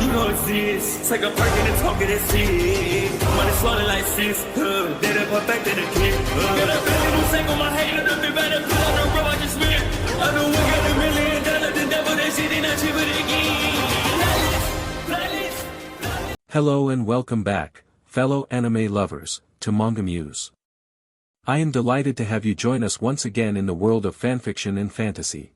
You know it's this. Take a perk and a talk of that shit. Money swallowing like sis. Did it perfect in the kid. Got a billion who sang on my head. Look up better put on the road I just spent. I know we got $1 million. The devil that shit ain't not cheaper again. Hello and welcome back, fellow anime lovers, to MangaMuse. I am delighted to have you join us once again in the world of fanfiction and fantasy.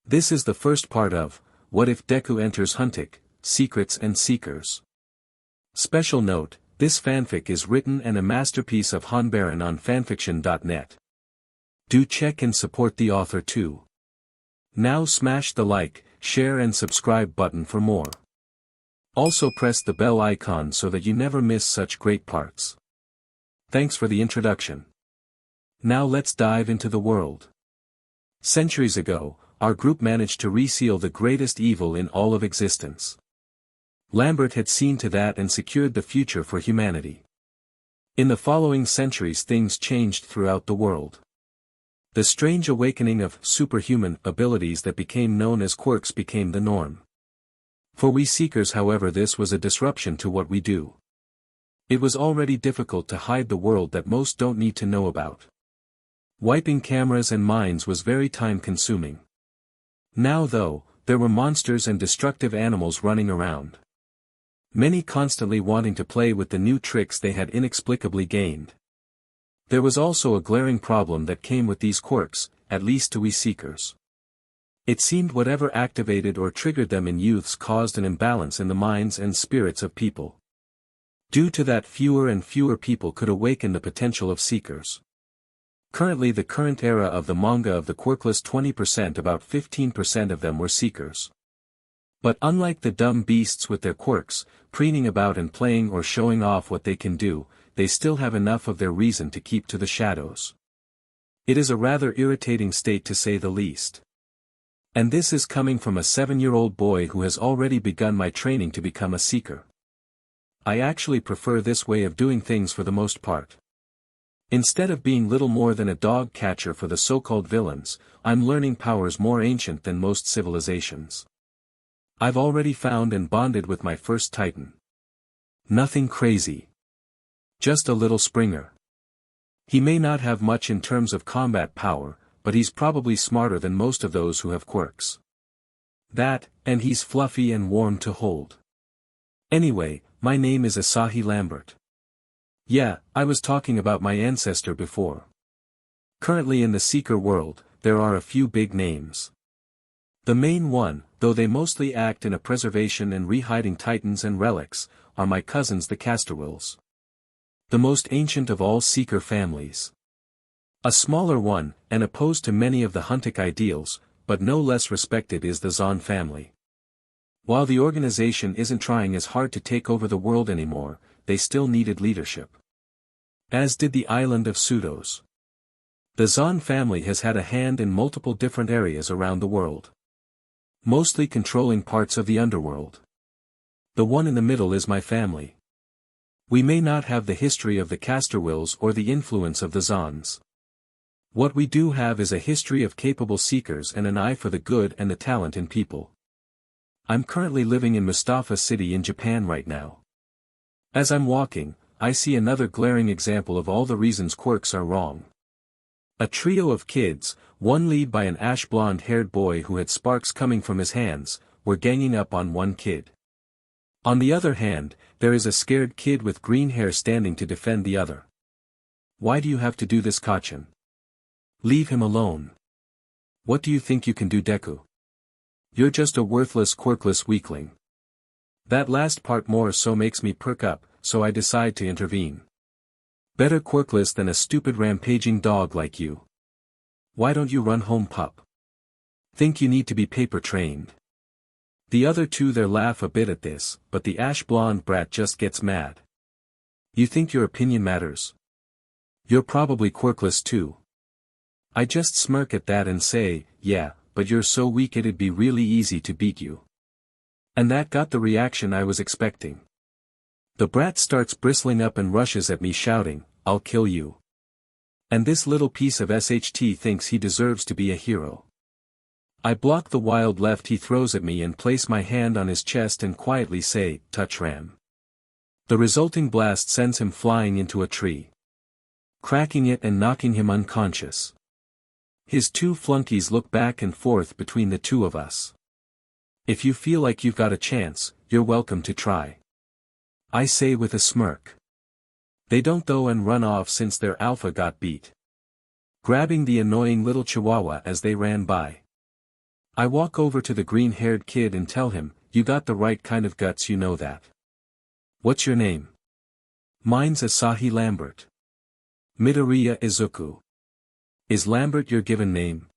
This is the first part of What If Deku Enters Huntik, Secrets and Seekers. Special note, this fanfic is written and a masterpiece of HanBaron on FANFICTIONnet. Do check and support the author too. Now smash the like, share and subscribe button for more. Also press the bell icon so that you never miss such great parts. Thanks for the introduction. Now let's dive into the world. Centuries ago, our group managed to reseal the greatest evil in all of existence. Lambert had seen to that and secured the future for humanity. In the following centuries things changed throughout the world. The strange awakening of superhuman abilities that became known as quirks became the norm. For we seekers, however, this was a disruption to what we do. It was already difficult to hide the world that most don't need to know about. Wiping cameras and minds was very time-consuming. Now though, there were monsters and destructive animals running around. Many constantly wanting to play with the new tricks they had inexplicably gained. There was also a glaring problem that came with these quirks, at least to we seekers. It seemed whatever activated or triggered them in youths caused an imbalance in the minds and spirits of people. Due to that, fewer and fewer people could awaken the potential of seekers. Currently, the current era of the manga of the quirkless 20%, about 15% of them were seekers. But unlike the dumb beasts with their quirks, preening about and playing or showing off what they can do, they still have enough of their reason to keep to the shadows. It is a rather irritating state to say the least. And this is coming from a 7-year-old boy who has already begun my training to become a seeker. I actually prefer this way of doing things for the most part. Instead of being little more than a dog catcher for the so-called villains, I'm learning powers more ancient than most civilizations. I've already found and bonded with my first titan. Nothing crazy. Just a little Springer. He may not have much in terms of combat power, but he's probably smarter than most of those who have quirks. That, and he's fluffy and warm to hold. Anyway, my name is Asahi Lambert. Yeah, I was talking about my ancestor before. Currently in the seeker world, there are a few big names. The main one, though they mostly act in a preservation and rehiding titans and relics, are my cousins the Castorwills. The most ancient of all seeker families. A smaller one, and opposed to many of the Huntik ideals, but no less respected, is the Zon family. While the organization isn't trying as hard to take over the world anymore, they still needed leadership. As did the island of Pseudos. The Zon family has had a hand in multiple different areas around the world. Mostly controlling parts of the underworld. The one in the middle is my family. We may not have the history of the Castorwills or the influence of the Zons. What we do have is a history of capable seekers and an eye for the good and the talent in people. I'm currently living in Mustafa City in Japan right now. As I'm walking, I see another glaring example of all the reasons quirks are wrong. A trio of kids, one led by an ash blonde-haired boy who had sparks coming from his hands, were ganging up on one kid. On the other hand, there is a scared kid with green hair standing to defend the other. Why do you have to do this, Kachin? Leave him alone. What do you think you can do, Deku? You're just a worthless quirkless weakling. That last part more so makes me perk up, so I decide to intervene. Better quirkless than a stupid rampaging dog like you. Why don't you run home, pup? Think you need to be paper trained. The other two there laugh a bit at this, but the ash blonde brat just gets mad. You think your opinion matters? You're probably quirkless too. I just smirk at that and say, yeah, but you're so weak it'd be really easy to beat you. And that got the reaction I was expecting. The brat starts bristling up and rushes at me shouting, I'll kill you. And this little piece of SHT thinks he deserves to be a hero. I block the wild left he throws at me and place my hand on his chest and quietly say, touch ram. The resulting blast sends him flying into a tree, cracking it and knocking him unconscious. His two flunkies look back and forth between the two of us. If you feel like you've got a chance, you're welcome to try, I say with a smirk. They don't though and run off since their alpha got beat, grabbing the annoying little chihuahua as they ran by. I walk over to the green-haired kid and tell him, you got the right kind of guts, you know that. What's your name? Mine's Asahi Lambert. Midoriya Izuku. Is Lambert your given name?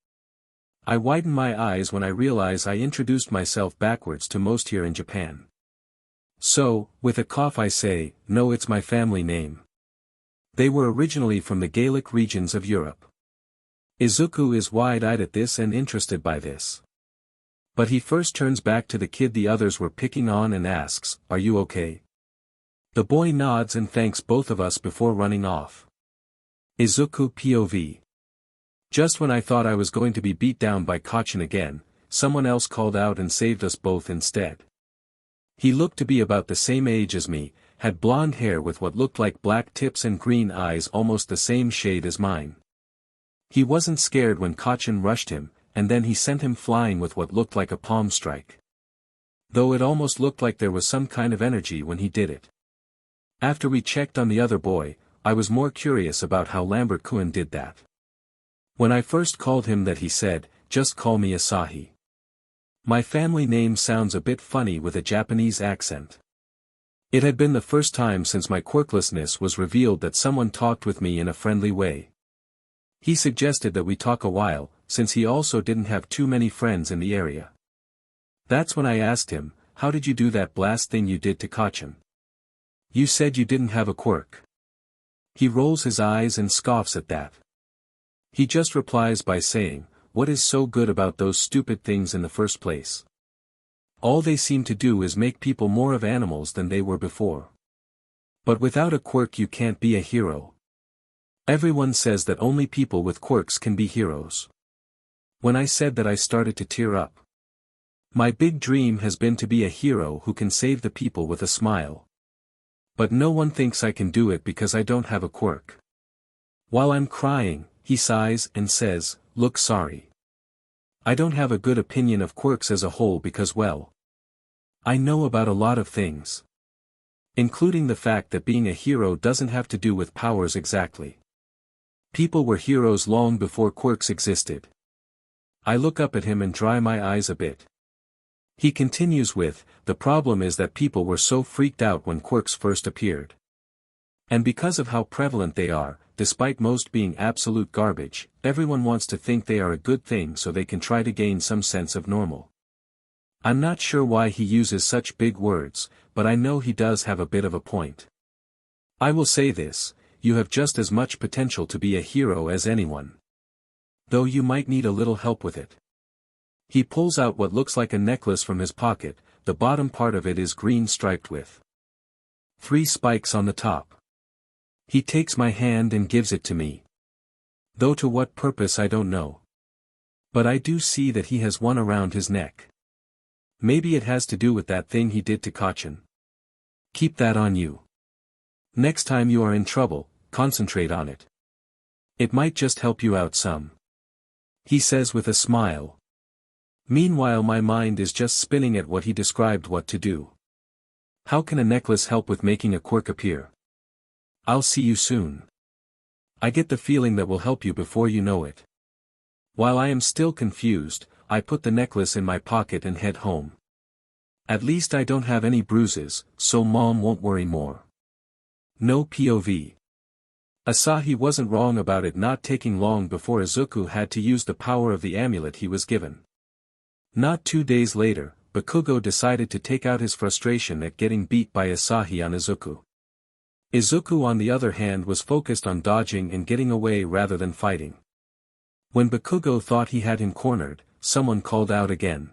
I widen my eyes when I realize I introduced myself backwards to most here in Japan. So, with a cough I say, no, it's my family name. They were originally from the Gaelic regions of Europe. Izuku is wide-eyed at this and interested by this. But he first turns back to the kid the others were picking on and asks, are you okay? The boy nods and thanks both of us before running off. Izuku POV. Just when I thought I was going to be beat down by Kachin again, someone else called out and saved us both instead. He looked to be about the same age as me, had blonde hair with what looked like black tips and green eyes almost the same shade as mine. He wasn't scared when Kachin rushed him, and then he sent him flying with what looked like a palm strike. Though it almost looked like there was some kind of energy when he did it. After we checked on the other boy, I was more curious about how Lambert-kun did that. When I first called him that he said, just call me Asahi. My family name sounds a bit funny with a Japanese accent. It had been the first time since my quirklessness was revealed that someone talked with me in a friendly way. He suggested that we talk a while, since he also didn't have too many friends in the area. That's when I asked him, how did you do that blast thing you did to Kachin? You said you didn't have a quirk. He rolls his eyes and scoffs at that. He just replies by saying, what is so good about those stupid things in the first place? All they seem to do is make people more of animals than they were before. But without a quirk you can't be a hero. Everyone says that only people with quirks can be heroes. When I said that I started to tear up. My big dream has been to be a hero who can save the people with a smile. But no one thinks I can do it because I don't have a quirk. While I'm crying, he sighs and says, look, sorry. I don't have a good opinion of quirks as a whole because, well, I know about a lot of things. Including the fact that being a hero doesn't have to do with powers exactly. People were heroes long before quirks existed. I look up at him and dry my eyes a bit. He continues with, the problem is that people were so freaked out when quirks first appeared. And because of how prevalent they are, despite most being absolute garbage, everyone wants to think they are a good thing so they can try to gain some sense of normal. I'm not sure why he uses such big words, but I know he does have a bit of a point. I will say this, you have just as much potential to be a hero as anyone. Though you might need a little help with it. He pulls out what looks like a necklace from his pocket, the bottom part of it is green striped with 3 spikes on the top. He takes my hand and gives it to me. Though to what purpose I don't know. But I do see that he has one around his neck. Maybe it has to do with that thing he did to Kachin. Keep that on you. Next time you are in trouble, concentrate on it. It might just help you out some. He says with a smile. Meanwhile my mind is just spinning at what he described what to do. How can a necklace help with making a quirk appear? I'll see you soon. I get the feeling that will help you before you know it. While I am still confused, I put the necklace in my pocket and head home. At least I don't have any bruises, so Mom won't worry more. No POV. Asahi wasn't wrong about it not taking long before Izuku had to use the power of the amulet he was given. Not 2 days later, Bakugou decided to take out his frustration at getting beat by Asahi on Izuku. Izuku on the other hand was focused on dodging and getting away rather than fighting. When Bakugou thought he had him cornered, someone called out again.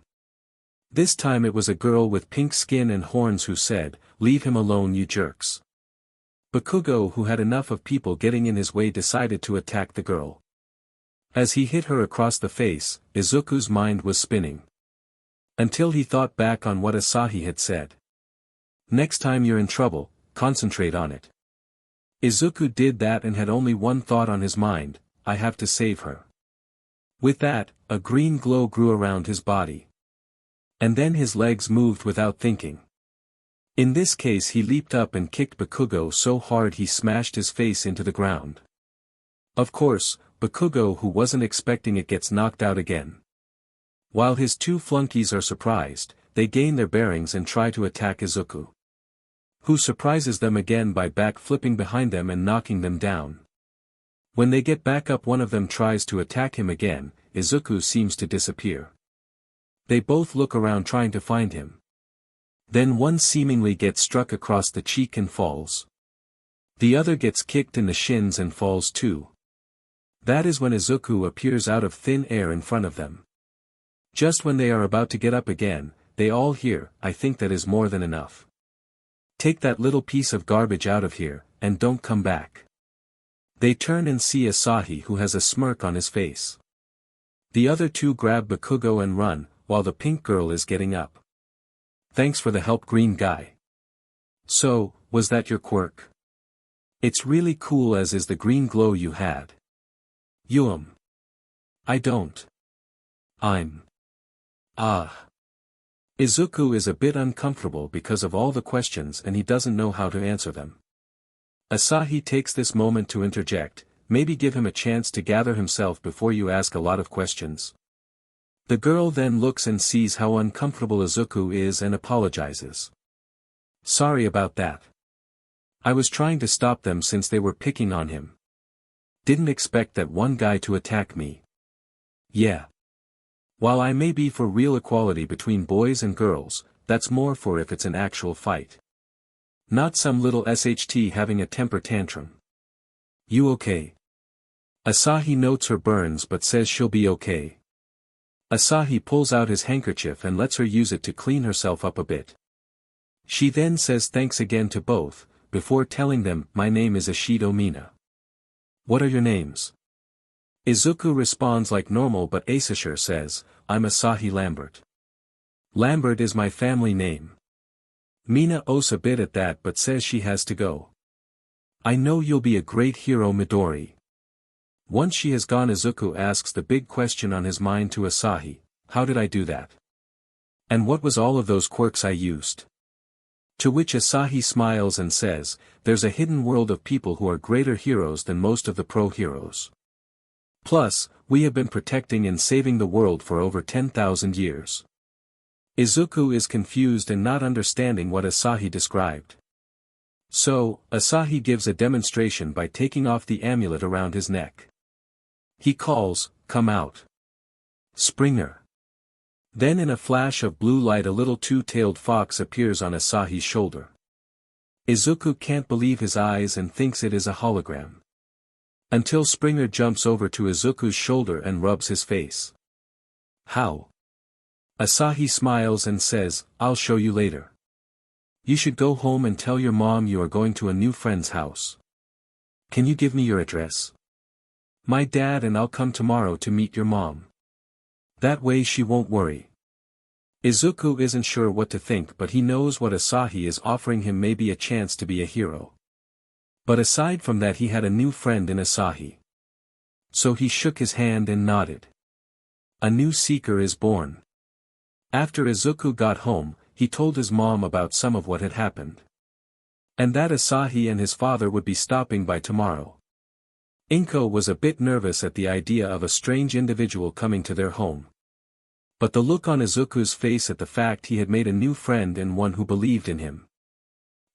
This time it was a girl with pink skin and horns who said, "Leave him alone, you jerks." Bakugou, who had enough of people getting in his way, decided to attack the girl. As he hit her across the face, Izuku's mind was spinning. Until he thought back on what Asahi had said. Next time you're in trouble, concentrate on it. Izuku did that and had only one thought on his mind: I have to save her. With that, a green glow grew around his body. And then his legs moved without thinking. In this case he leaped up and kicked Bakugou so hard he smashed his face into the ground. Of course, Bakugou, who wasn't expecting it, gets knocked out again. While his two flunkies are surprised, they gain their bearings and try to attack Izuku, who surprises them again by back-flipping behind them and knocking them down. When they get back up, one of them tries to attack him again. Izuku seems to disappear. They both look around trying to find him. Then one seemingly gets struck across the cheek and falls. The other gets kicked in the shins and falls too. That is when Izuku appears out of thin air in front of them. Just when they are about to get up again, they all hear, "I think that is more than enough. Take that little piece of garbage out of here, and don't come back." They turn and see Asahi, who has a smirk on his face. The other two grab Bakugou and run, while the pink girl is getting up. "Thanks for the help, green guy. So, was that your quirk? It's really cool, as is the green glow you had." I don't. Izuku is a bit uncomfortable because of all the questions and he doesn't know how to answer them. Asahi takes this moment to interject, "Maybe give him a chance to gather himself before you ask a lot of questions." The girl then looks and sees how uncomfortable Izuku is and apologizes. "Sorry about that. I was trying to stop them since they were picking on him. Didn't expect that one guy to attack me." Yeah. While I may be for real equality between boys and girls, that's more for if it's an actual fight. Not some little SHT having a temper tantrum. "You okay?" Asahi notes her burns but says she'll be okay. Asahi pulls out his handkerchief and lets her use it to clean herself up a bit. She then says thanks again to both, before telling them, "My name is Ishido Mina. What are your names?" Izuku responds like normal, but Asashir says, "I'm Asahi Lambert. Lambert is my family name." Mina owes a bit at that but says she has to go. "I know you'll be a great hero, Midori." Once she has gone, Izuku asks the big question on his mind to Asahi: "How did I do that? And what was all of those quirks I used?" To which Asahi smiles and says, "There's a hidden world of people who are greater heroes than most of the pro heroes. Plus, we have been protecting and saving the world for over 10,000 years. Izuku is confused and not understanding what Asahi described. So, Asahi gives a demonstration by taking off the amulet around his neck. He calls, "Come out, Springer." Then in a flash of blue light a little two-tailed fox appears on Asahi's shoulder. Izuku can't believe his eyes and thinks it is a hologram. Until Springer jumps over to Izuku's shoulder and rubs his face. "How?" Asahi smiles and says, "I'll show you later. You should go home and tell your mom you are going to a new friend's house. Can you give me your address? My dad and I'll come tomorrow to meet your mom. That way she won't worry." Izuku isn't sure what to think, but he knows what Asahi is offering him may be a chance to be a hero. But aside from that, he had a new friend in Asahi. So he shook his hand and nodded. A new seeker is born. After Izuku got home, he told his mom about some of what had happened. And that Asahi and his father would be stopping by tomorrow. Inko was a bit nervous at the idea of a strange individual coming to their home. But the look on Izuku's face at the fact he had made a new friend and one who believed in him.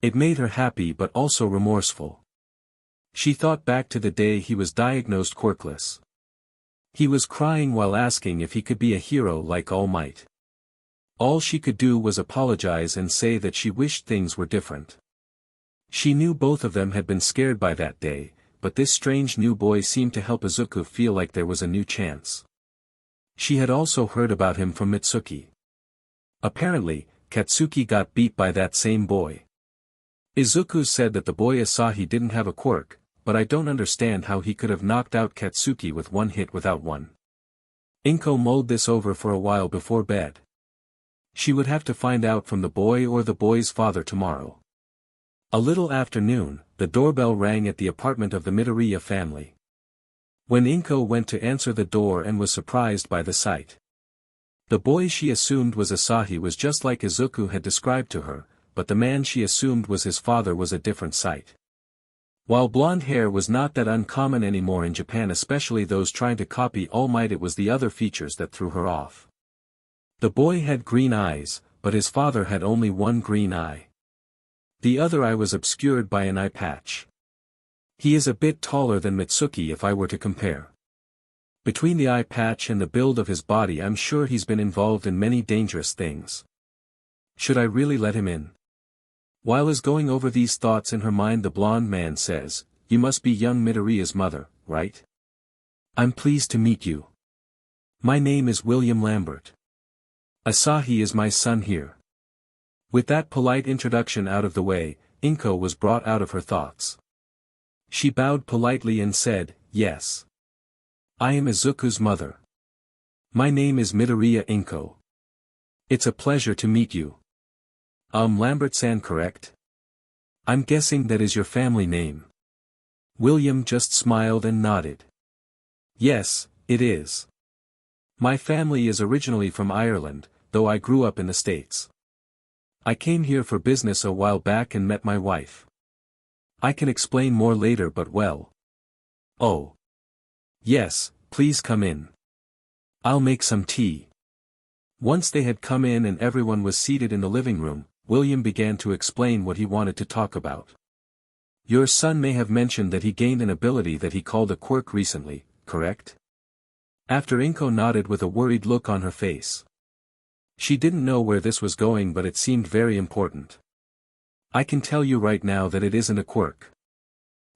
It made her happy but also remorseful. She thought back to the day he was diagnosed quirkless. He was crying while asking if he could be a hero like All Might. All she could do was apologize and say that she wished things were different. She knew both of them had been scared by that day, but this strange new boy seemed to help Izuku feel like there was a new chance. She had also heard about him from Mitsuki. Apparently, Katsuki got beat by that same boy. Izuku said that the boy Asahi didn't have a quirk, but I don't understand how he could have knocked out Katsuki with one hit without one. Inko mulled this over for a while before bed. She would have to find out from the boy or the boy's father tomorrow. A little after noon, the doorbell rang at the apartment of the Midoriya family. When Inko went to answer the door and was surprised by the sight. The boy she assumed was Asahi was just like Izuku had described to her, but the man she assumed was his father was a different sight. While blonde hair was not that uncommon anymore in Japan, especially those trying to copy All Might, it was the other features that threw her off. The boy had green eyes, but his father had only one green eye. The other eye was obscured by an eye patch. He is a bit taller than Mitsuki if I were to compare. Between the eye patch and the build of his body, I'm sure he's been involved in many dangerous things. Should I really let him in? While is going over these thoughts in her mind, the blonde man says, "You must be young Midoriya's mother, right? I'm pleased to meet you. My name is William Lambert. Asahi is my son here." With that polite introduction out of the way, Inko was brought out of her thoughts. She bowed politely and said, "Yes. I am Izuku's mother. My name is Midoriya Inko. It's a pleasure to meet you." Lambert-san, correct? I'm guessing that is your family name. William just smiled and nodded. Yes, it is. My family is originally from Ireland, though I grew up in the States. I came here for business a while back and met my wife. I can explain more later, but well. Oh. Yes, please come in. I'll make some tea. Once they had come in and everyone was seated in the living room, William began to explain what he wanted to talk about. Your son may have mentioned that he gained an ability that he called a quirk recently, correct? After Inko nodded with a worried look on her face. She didn't know where this was going, but it seemed very important. I can tell you right now that it isn't a quirk.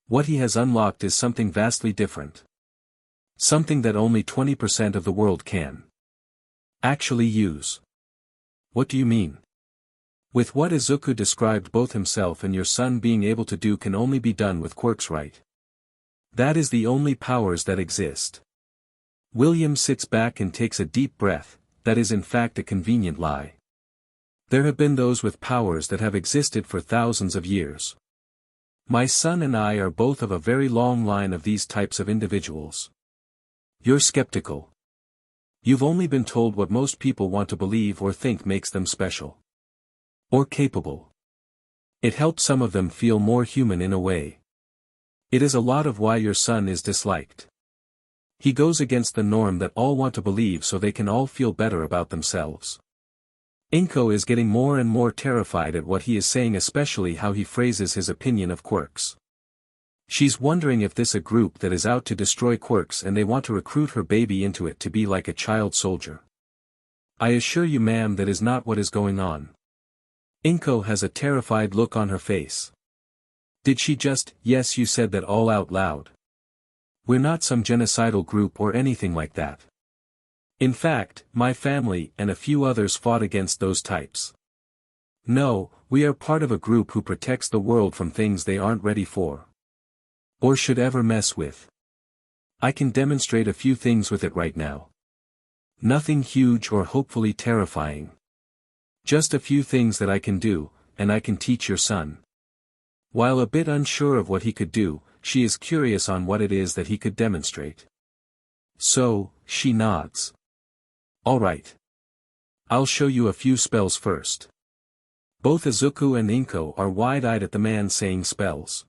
What he has unlocked is something vastly different. Something that only 20% of the world can actually use. What do you mean? With what Izuku described, both himself and your son being able to do can only be done with quirks, right? That is the only powers that exist. William sits back and takes a deep breath. That is in fact a convenient lie. There have been those with powers that have existed for thousands of years. My son and I are both of a very long line of these types of individuals. You're skeptical. You've only been told what most people want to believe or think makes them special. Or capable. It helps some of them feel more human in a way. It is a lot of why your son is disliked. He goes against the norm that all want to believe so they can all feel better about themselves. Inko is getting more and more terrified at what he is saying, especially how he phrases his opinion of quirks. She's wondering if this a group that is out to destroy quirks and they want to recruit her baby into it to be like a child soldier. I assure you, ma'am, that is not what is going on. Inko has a terrified look on her face. Did she just, yes, you said that all out loud. We're not some genocidal group or anything like that. In fact, my family and a few others fought against those types. No, we are part of a group who protects the world from things they aren't ready for. Or should ever mess with. I can demonstrate a few things with it right now. Nothing huge or hopefully terrifying. Just a few things that I can do, and I can teach your son. While a bit unsure of what he could do, she is curious on what it is that he could demonstrate. So, she nods. All right. I'll show you a few spells first. Both Izuku and Inko are wide-eyed at the man saying spells.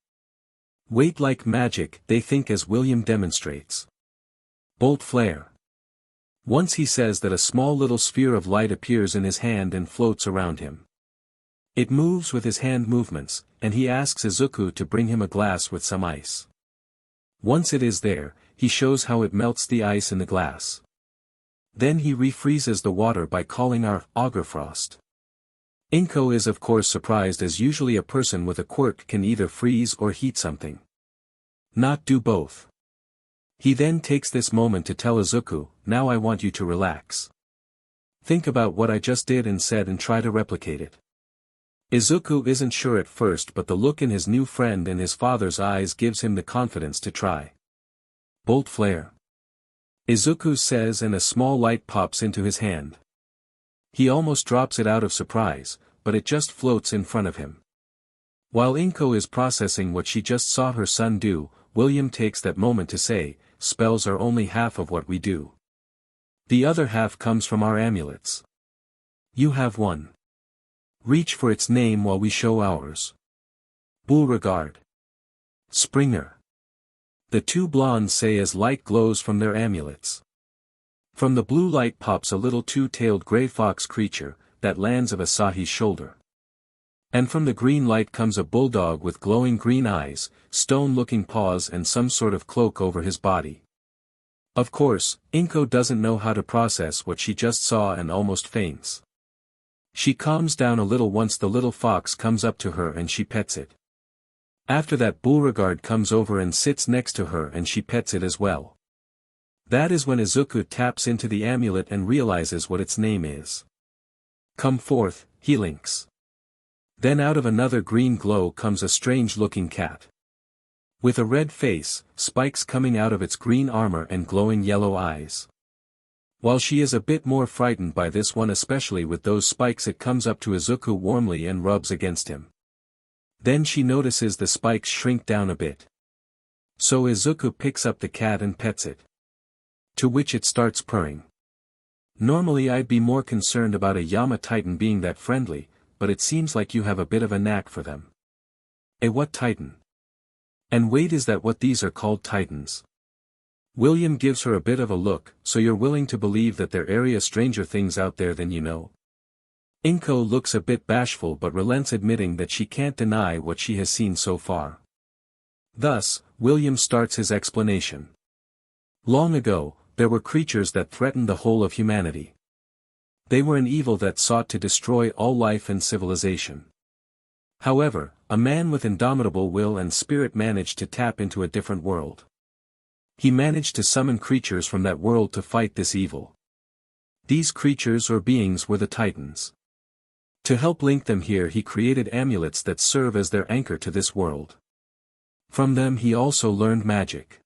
Wait, like magic, they think, as William demonstrates. Bolt flare. Once he says that a small little sphere of light appears in his hand and floats around him. It moves with his hand movements, and he asks Izuku to bring him a glass with some ice. Once it is there, he shows how it melts the ice in the glass. Then he refreezes the water by calling our auger frost. Inko is of course surprised, as usually a person with a quirk can either freeze or heat something. Not do both. He then takes this moment to tell Izuku, now I want you to relax. Think about what I just did and said and try to replicate it. Izuku isn't sure at first, but the look in his new friend and his father's eyes gives him the confidence to try. Bolt flare. Izuku says, and a small light pops into his hand. He almost drops it out of surprise, but it just floats in front of him. While Inko is processing what she just saw her son do, William takes that moment to say, spells are only half of what we do. The other half comes from our amulets. You have one. Reach for its name while we show ours. Beauregard. Springer. The two blondes say as light glows from their amulets. From the blue light pops a little two-tailed gray fox creature, that lands of Asahi's shoulder. And from the green light comes a bulldog with glowing green eyes, stone-looking paws and some sort of cloak over his body. Of course, Inko doesn't know how to process what she just saw and almost faints. She calms down a little once the little fox comes up to her and she pets it. After that, Beauregard comes over and sits next to her and she pets it as well. That is when Izuku taps into the amulet and realizes what its name is. Come forth, he links. Then out of another green glow comes a strange-looking cat. With a red face, spikes coming out of its green armor and glowing yellow eyes. While she is a bit more frightened by this one, especially with those spikes, it comes up to Izuku warmly and rubs against him. Then she notices the spikes shrink down a bit. So Izuku picks up the cat and pets it. To which it starts purring. Normally I'd be more concerned about a Yama Titan being that friendly, but it seems like you have a bit of a knack for them. What Titan? And wait, is that what these are called, Titans? William gives her a bit of a look, so you're willing to believe that there are stranger things out there than you know? Inko looks a bit bashful but relents, admitting that she can't deny what she has seen so far. Thus, William starts his explanation. Long ago, there were creatures that threatened the whole of humanity. They were an evil that sought to destroy all life and civilization. However, a man with indomitable will and spirit managed to tap into a different world. He managed to summon creatures from that world to fight this evil. These creatures or beings were the Titans. To help link them here, he created amulets that serve as their anchor to this world. From them he also learned magic.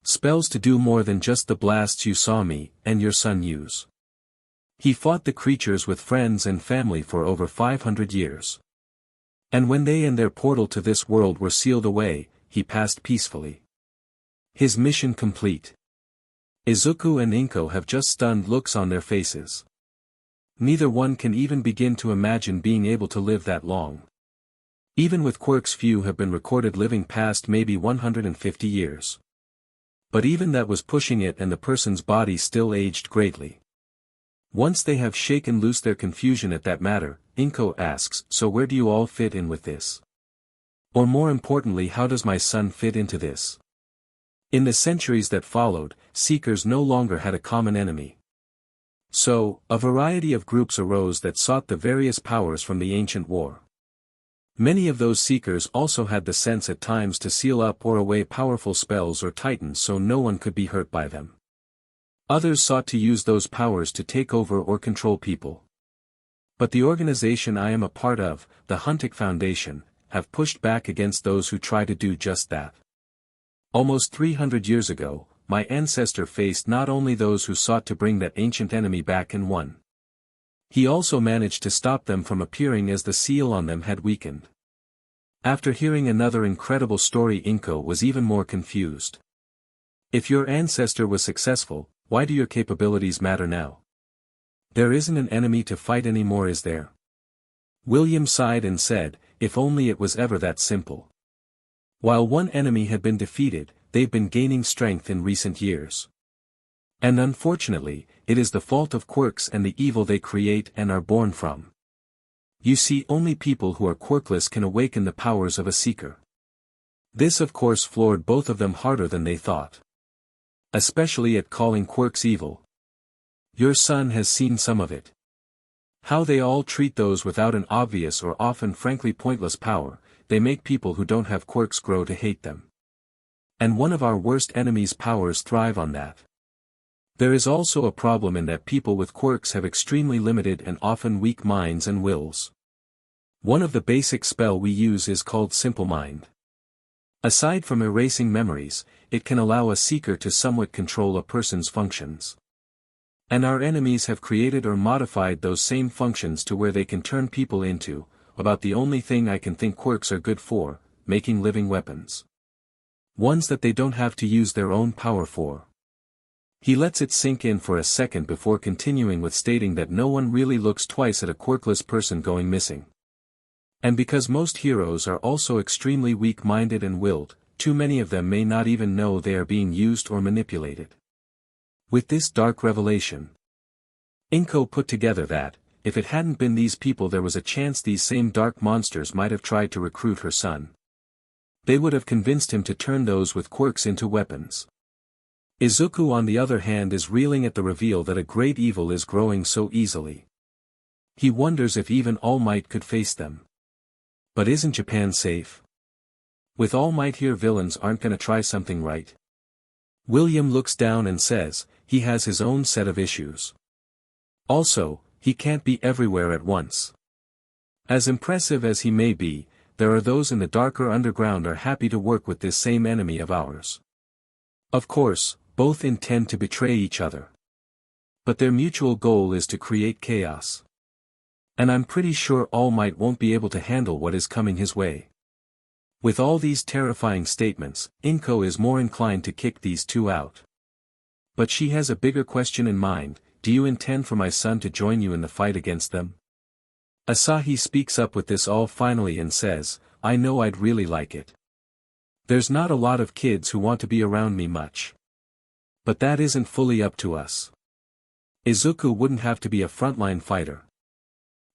Spells to do more than just the blasts you saw me and your son use. He fought the creatures with friends and family for over 500 years. And when they and their portal to this world were sealed away, he passed peacefully. His mission complete. Izuku and Inko have just stunned looks on their faces. Neither one can even begin to imagine being able to live that long. Even with quirks, few have been recorded living past maybe 150 years. But even that was pushing it, and the person's body still aged greatly. Once they have shaken loose their confusion at that matter, Inko asks, so where do you all fit in with this? Or more importantly, how does my son fit into this? In the centuries that followed, seekers no longer had a common enemy. So, a variety of groups arose that sought the various powers from the ancient war. Many of those seekers also had the sense at times to seal up or away powerful spells or titans so no one could be hurt by them. Others sought to use those powers to take over or control people. But the organization I am a part of, the Huntik Foundation, have pushed back against those who try to do just that. Almost 300 years ago, my ancestor faced not only those who sought to bring that ancient enemy back and won. He also managed to stop them from appearing as the seal on them had weakened. After hearing another incredible story, Inko was even more confused. If your ancestor was successful, why do your capabilities matter now? There isn't an enemy to fight anymore, is there? William sighed and said, if only it was ever that simple. While one enemy had been defeated, they've been gaining strength in recent years. And unfortunately, it is the fault of quirks and the evil they create and are born from. You see, only people who are quirkless can awaken the powers of a seeker. This of course floored both of them harder than they thought. Especially at calling quirks evil. Your son has seen some of it. How they all treat those without an obvious or often frankly pointless power. They make people who don't have quirks grow to hate them. And one of our worst enemies' powers thrive on that. There is also a problem in that people with quirks have extremely limited and often weak minds and wills. One of the basic spell we use is called Simple Mind. Aside from erasing memories, it can allow a seeker to somewhat control a person's functions. And our enemies have created or modified those same functions to where they can turn people into, about the only thing I can think quirks are good for, making living weapons. Ones that they don't have to use their own power for. He lets it sink in for a second before continuing with stating that no one really looks twice at a quirkless person going missing. And because most heroes are also extremely weak-minded and willed, too many of them may not even know they are being used or manipulated. With this dark revelation, Inko put together that, if it hadn't been these people there was a chance these same dark monsters might have tried to recruit her son. They would have convinced him to turn those with quirks into weapons. Izuku on the other hand is reeling at the reveal that a great evil is growing so easily. He wonders if even All Might could face them. But isn't Japan safe? With All Might here, villains aren't gonna try something, right? William looks down and says, he has his own set of issues. Also, he can't be everywhere at once. As impressive as he may be, there are those in the darker underground are happy to work with this same enemy of ours. Of course, both intend to betray each other. But their mutual goal is to create chaos. And I'm pretty sure All Might won't be able to handle what is coming his way. With all these terrifying statements, Inko is more inclined to kick these two out. But she has a bigger question in mind: do you intend for my son to join you in the fight against them? Asahi speaks up with this all finally and says, I know I'd really like it. There's not a lot of kids who want to be around me much. But that isn't fully up to us. Izuku wouldn't have to be a frontline fighter.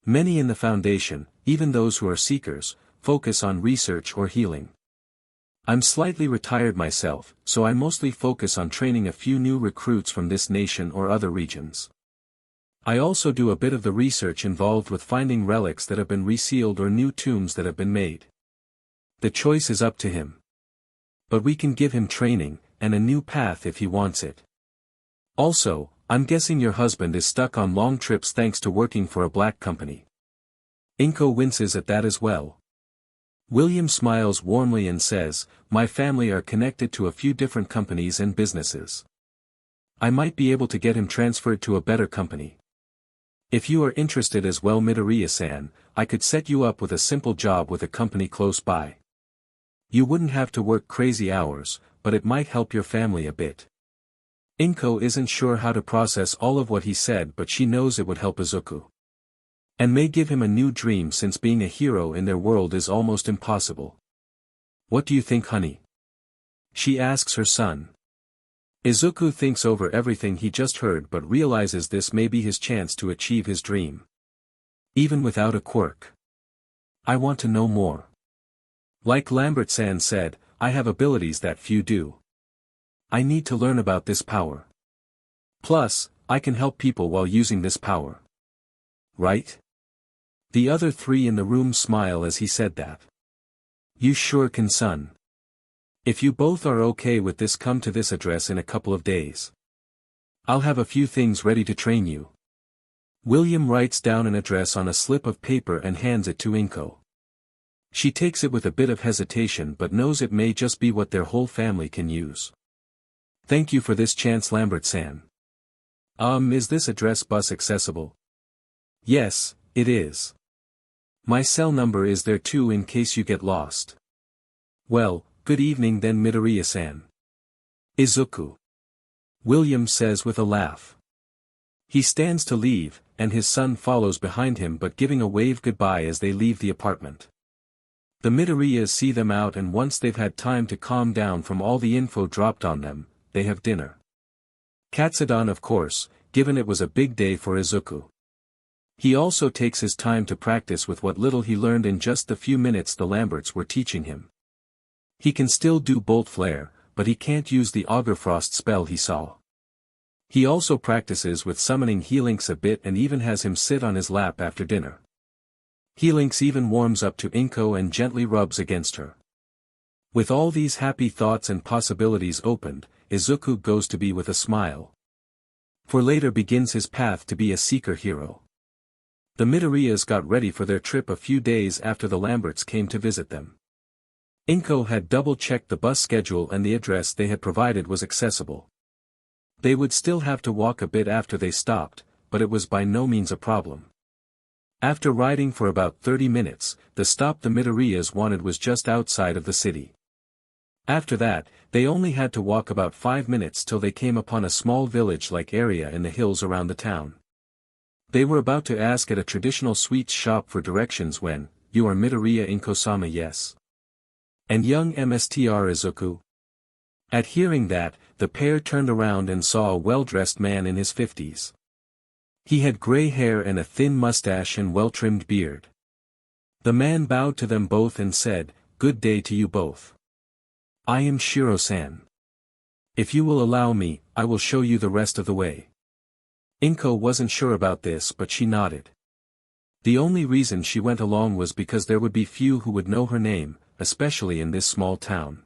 Many in the Foundation, even those who are seekers, focus on research or healing. I'm slightly retired myself, so I mostly focus on training a few new recruits from this nation or other regions. I also do a bit of the research involved with finding relics that have been resealed or new tombs that have been made. The choice is up to him. But we can give him training, and a new path if he wants it. Also, I'm guessing your husband is stuck on long trips thanks to working for a black company. Inko winces at that as well. William smiles warmly and says, my family are connected to a few different companies and businesses. I might be able to get him transferred to a better company. If you are interested as well, Midoriya-san, I could set you up with a simple job with a company close by. You wouldn't have to work crazy hours, but it might help your family a bit. Inko isn't sure how to process all of what he said, but she knows it would help Izuku. And may give him a new dream, since being a hero in their world is almost impossible. What do you think, honey? She asks her son. Izuku thinks over everything he just heard but realizes this may be his chance to achieve his dream. Even without a quirk. I want to know more. Like Lamberts-san said, I have abilities that few do. I need to learn about this power. Plus, I can help people while using this power. Right? The other three in the room smile as he said that. You sure can, son. If you both are okay with this, come to this address in a couple of days. I'll have a few things ready to train you. William writes down an address on a slip of paper and hands it to Inko. She takes it with a bit of hesitation but knows it may just be what their whole family can use. Thank you for this chance, Lambert-san. Is this address bus accessible? Yes, it is. My cell number is there too in case you get lost. Well, good evening then, Midoriya-san. Izuku. William says with a laugh. He stands to leave, and his son follows behind him but giving a wave goodbye as they leave the apartment. The Midoriyas see them out, and once they've had time to calm down from all the info dropped on them, they have dinner. Katsudon, of course, given it was a big day for Izuku. He also takes his time to practice with what little he learned in just the few minutes the Lamberts were teaching him. He can still do Bolt Flare, but he can't use the Augur Frost spell he saw. He also practices with summoning Helynx a bit and even has him sit on his lap after dinner. Helynx even warms up to Inko and gently rubs against her. With all these happy thoughts and possibilities opened, Izuku goes to be with a smile. For later begins his path to be a seeker hero. The Midoriyas got ready for their trip a few days after the Lamberts came to visit them. Inko had double-checked the bus schedule and the address they had provided was accessible. They would still have to walk a bit after they stopped, but it was by no means a problem. After riding for about 30 minutes, the stop the Midoriyas wanted was just outside of the city. After that, they only had to walk about 5 minutes till they came upon a small village-like area in the hills around the town. They were about to ask at a traditional sweets shop for directions when, "You are Midoriya Inko-sama, yes? And young Mstr Izuku?" At hearing that, the pair turned around and saw a well-dressed man in his 50s. He had gray hair and a thin mustache and well-trimmed beard. The man bowed to them both and said, "Good day to you both. I am Shiro-san. If you will allow me, I will show you the rest of the way." Inko wasn't sure about this but she nodded. The only reason she went along was because there would be few who would know her name, especially in this small town.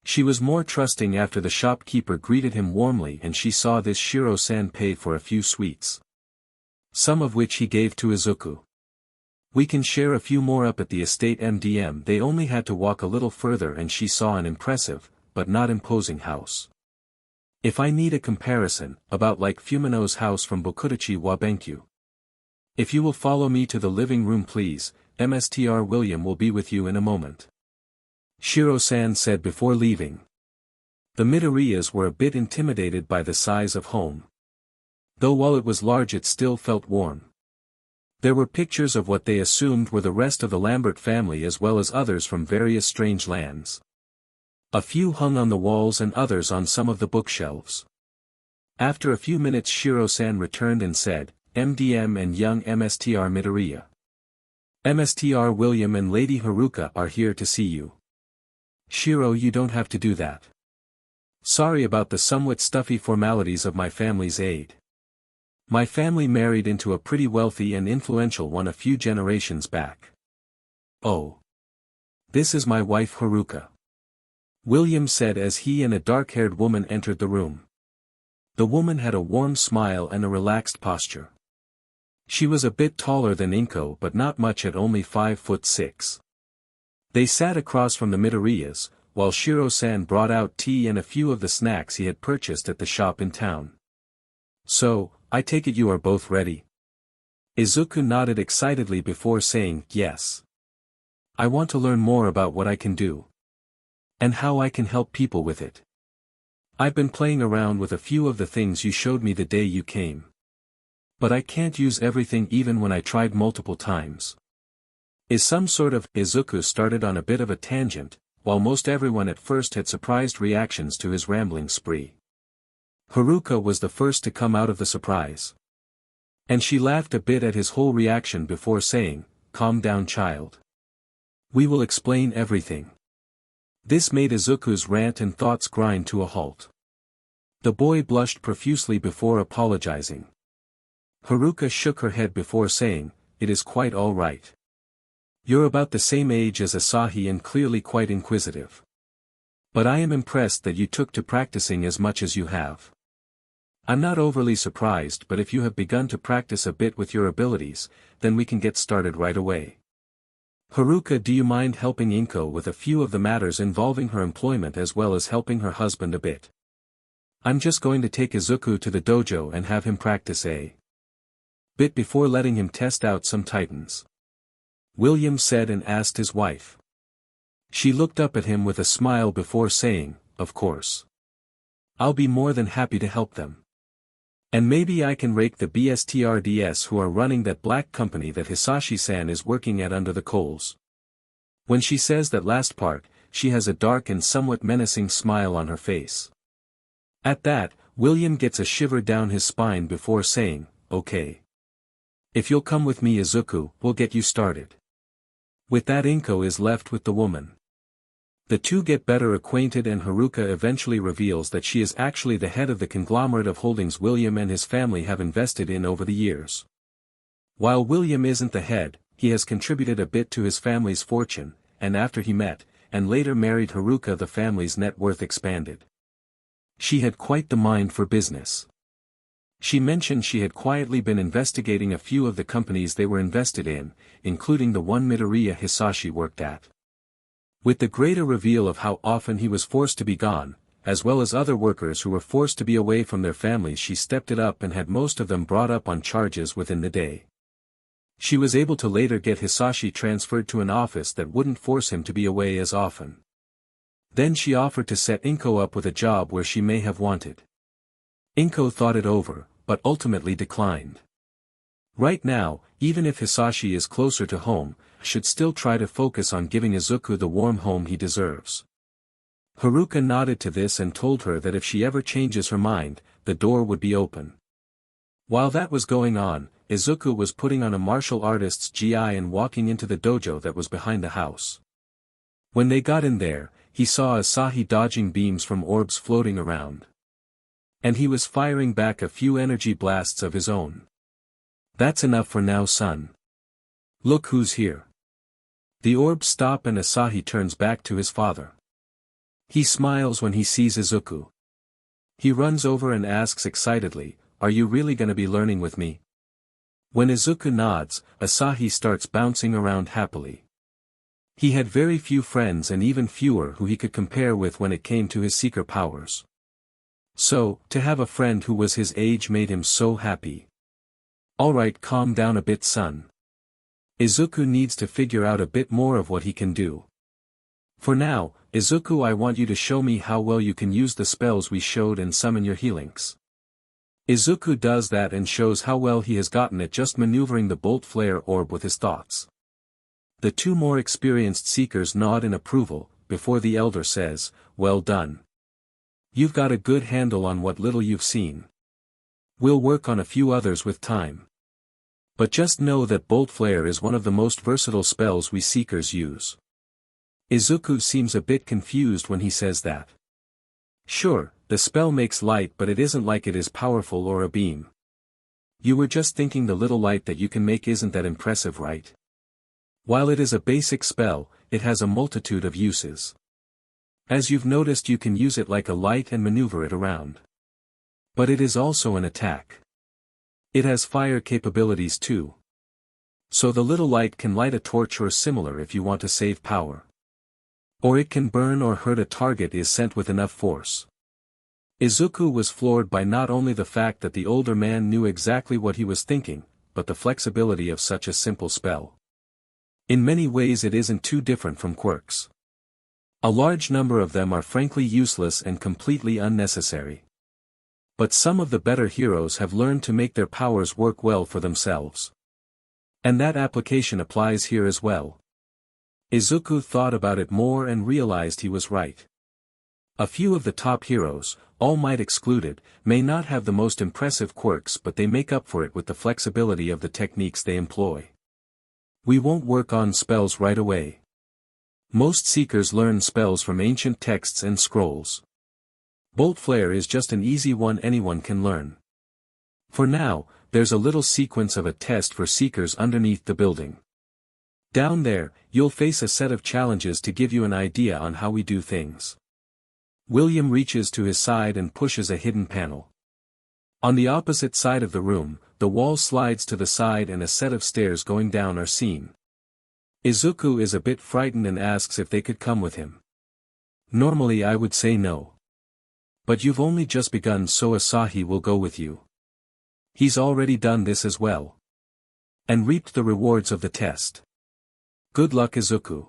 She was more trusting after the shopkeeper greeted him warmly and she saw this Shiro-san pay for a few sweets. Some of which he gave to Izuku. "We can share a few more up at the estate MDM." They only had to walk a little further and she saw an impressive, but not imposing house. If I need a comparison, about like Fumino's house from Bokudachi wa Benkyu. "If you will follow me to the living room please, Mstr William will be with you in a moment," Shiro-san said before leaving. The Midoriyas were a bit intimidated by the size of home. Though while it was large it still felt warm. There were pictures of what they assumed were the rest of the Lambert family as well as others from various strange lands. A few hung on the walls and others on some of the bookshelves. After a few minutes Shiro-san returned and said, "MDM and young Mstr Midoriya. Mstr William and Lady Haruka are here to see you." "Shiro, you don't have to do that. Sorry about the somewhat stuffy formalities of my family's aid. My family married into a pretty wealthy and influential one a few generations back." "Oh. This is my wife Haruka," William said as he and a dark-haired woman entered the room. The woman had a warm smile and a relaxed posture. She was a bit taller than Inko but not much at only 5'6". They sat across from the Midoriyas, while Shiro-san brought out tea and a few of the snacks he had purchased at the shop in town. "So, I take it you are both ready?" Izuku nodded excitedly before saying, "Yes. I want to learn more about what I can do. And how I can help people with it. I've been playing around with a few of the things you showed me the day you came. But I can't use everything even when I tried multiple times." Is some sort of. Izuku started on a bit of a tangent, while most everyone at first had surprised reactions to his rambling spree. Haruka was the first to come out of the surprise. And she laughed a bit at his whole reaction before saying, "Calm down child. We will explain everything." This made Izuku's rant and thoughts grind to a halt. The boy blushed profusely before apologizing. Haruka shook her head before saying, "It is quite all right. You're about the same age as Asahi and clearly quite inquisitive. But I am impressed that you took to practicing as much as you have. I'm not overly surprised, but if you have begun to practice a bit with your abilities, then we can get started right away. Haruka, do you mind helping Inko with a few of the matters involving her employment as well as helping her husband a bit? I'm just going to take Izuku to the dojo and have him practice a bit before letting him test out some titans," William said and asked his wife. She looked up at him with a smile before saying, "Of course. I'll be more than happy to help them. And maybe I can rake the BSTRDS who are running that black company that Hisashi-san is working at under the coals." When she says that last part, she has a dark and somewhat menacing smile on her face. At that, William gets a shiver down his spine before saying, "Okay. If you'll come with me Izuku, we'll get you started." With that Inko is left with the woman. The two get better acquainted and Haruka eventually reveals that she is actually the head of the conglomerate of holdings William and his family have invested in over the years. While William isn't the head, he has contributed a bit to his family's fortune, and after he met, and later married Haruka the family's net worth expanded. She had quite the mind for business. She mentioned she had quietly been investigating a few of the companies they were invested in, including the one Midoriya Hisashi worked at. With the greater reveal of how often he was forced to be gone, as well as other workers who were forced to be away from their families, she stepped it up and had most of them brought up on charges within the day. She was able to later get Hisashi transferred to an office that wouldn't force him to be away as often. Then she offered to set Inko up with a job where she may have wanted. Inko thought it over, but ultimately declined. Right now, even if Hisashi is closer to home, should still try to focus on giving Izuku the warm home he deserves. Haruka nodded to this and told her that if she ever changes her mind, the door would be open. While that was going on, Izuku was putting on a martial artist's gi and walking into the dojo that was behind the house. When they got in there, he saw Asahi dodging beams from orbs floating around. And he was firing back a few energy blasts of his own. That's enough for now, son. Look who's here. The orbs stop and Asahi turns back to his father. He smiles when he sees Izuku. He runs over and asks excitedly, "Are you really gonna be learning with me?" When Izuku nods, Asahi starts bouncing around happily. He had very few friends and even fewer who he could compare with when it came to his seeker powers. So, to have a friend who was his age made him so happy. Alright, calm down a bit, son. Izuku needs to figure out a bit more of what he can do. For now, Izuku, I want you to show me how well you can use the spells we showed and summon your healings. Izuku does that and shows how well he has gotten at just maneuvering the bolt flare orb with his thoughts. The two more experienced seekers nod in approval, before the elder says, "Well done. You've got a good handle on what little you've seen. We'll work on a few others with time. But just know that bolt flare is one of the most versatile spells we seekers use." Izuku seems a bit confused when he says that. Sure, the spell makes light, but it isn't like it is powerful or a beam. You were just thinking the little light that you can make isn't that impressive, right? While it is a basic spell, it has a multitude of uses. As you've noticed, you can use it like a light and maneuver it around. But it is also an attack. It has fire capabilities too. So the little light can light a torch or similar if you want to save power. Or it can burn or hurt a target is sent with enough force. Izuku was floored by not only the fact that the older man knew exactly what he was thinking, but the flexibility of such a simple spell. In many ways it isn't too different from quirks. A large number of them are frankly useless and completely unnecessary. But some of the better heroes have learned to make their powers work well for themselves. And that application applies here as well. Izuku thought about it more and realized he was right. A few of the top heroes, All Might excluded, may not have the most impressive quirks, but they make up for it with the flexibility of the techniques they employ. We won't work on spells right away. Most seekers learn spells from ancient texts and scrolls. Bolt Flare is just an easy one anyone can learn. For now, there's a little sequence of a test for seekers underneath the building. Down there, you'll face a set of challenges to give you an idea on how we do things. William reaches to his side and pushes a hidden panel. On the opposite side of the room, the wall slides to the side and a set of stairs going down are seen. Izuku is a bit frightened and asks if they could come with him. Normally I would say no. But you've only just begun, so Asahi will go with you. He's already done this as well. And reaped the rewards of the test. Good luck, Izuku.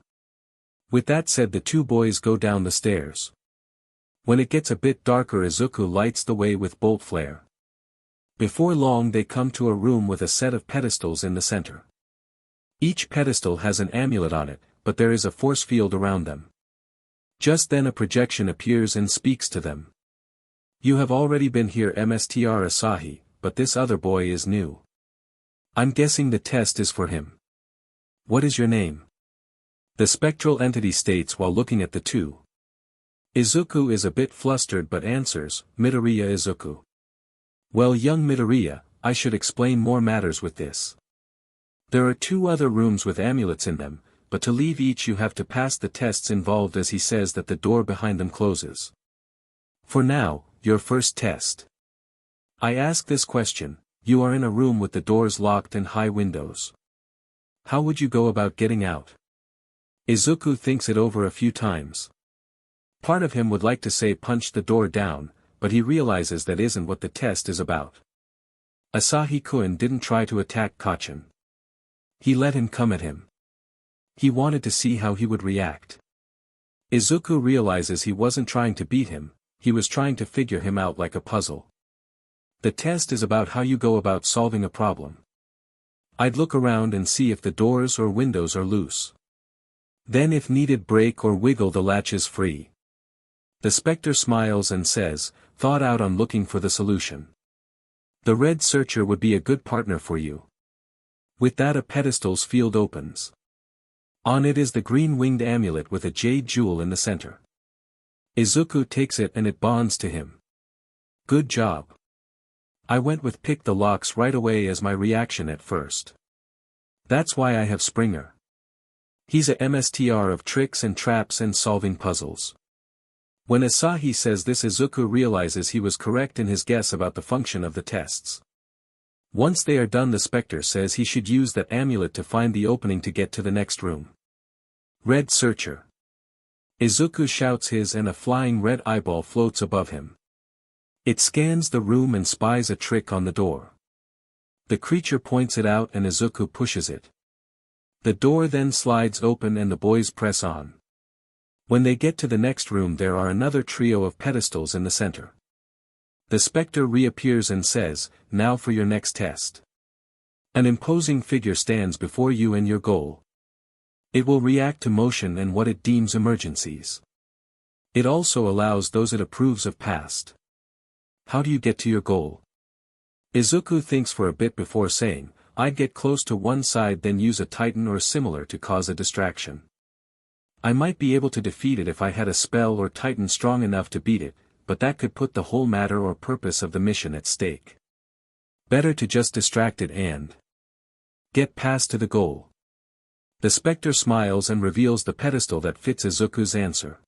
With that said, the two boys go down the stairs. When it gets a bit darker, Izuku lights the way with bolt flare. Before long they come to a room with a set of pedestals in the center. Each pedestal has an amulet on it, but there is a force field around them. Just then a projection appears and speaks to them. You have already been here, Mstr Asahi, but this other boy is new. I'm guessing the test is for him. What is your name? The spectral entity states while looking at the two. Izuku is a bit flustered but answers, Midoriya Izuku. Well, young Midoriya, I should explain more matters with this. There are two other rooms with amulets in them, but to leave each you have to pass the tests involved, as he says that the door behind them closes. For now, your first test. I ask this question, you are in a room with the doors locked and high windows. How would you go about getting out? Izuku thinks it over a few times. Part of him would like to say punch the door down, but he realizes that isn't what the test is about. Asahi-kun didn't try to attack Kacchan. He let him come at him. He wanted to see how he would react. Izuku realizes he wasn't trying to beat him, he was trying to figure him out like a puzzle. The test is about how you go about solving a problem. I'd look around and see if the doors or windows are loose. Then if needed break or wiggle the latches free. The Spectre smiles and says, thought out on looking for the solution. The Red Searcher would be a good partner for you. With that a pedestal's field opens. On it is the green-winged amulet with a jade jewel in the center. Izuku takes it and it bonds to him. Good job. I went with pick the locks right away as my reaction at first. That's why I have Springer. He's a MSTR of tricks and traps and solving puzzles. When Asahi says this, Izuku realizes he was correct in his guess about the function of the tests. Once they are done, the Spectre says he should use that amulet to find the opening to get to the next room. Red Searcher. Izuku shouts his and a flying red eyeball floats above him. It scans the room and spies a trick on the door. The creature points it out and Izuku pushes it. The door then slides open and the boys press on. When they get to the next room, there are another trio of pedestals in the center. The Spectre reappears and says, now for your next test. An imposing figure stands before you and your goal. It will react to motion and what it deems emergencies. It also allows those it approves of past. How do you get to your goal? Izuku thinks for a bit before saying, I'd get close to one side then use a titan or similar to cause a distraction. I might be able to defeat it if I had a spell or titan strong enough to beat it, but that could put the whole matter or purpose of the mission at stake. Better to just distract it and get past to the goal. The Spectre smiles and reveals the pedestal that fits Izuku's answer.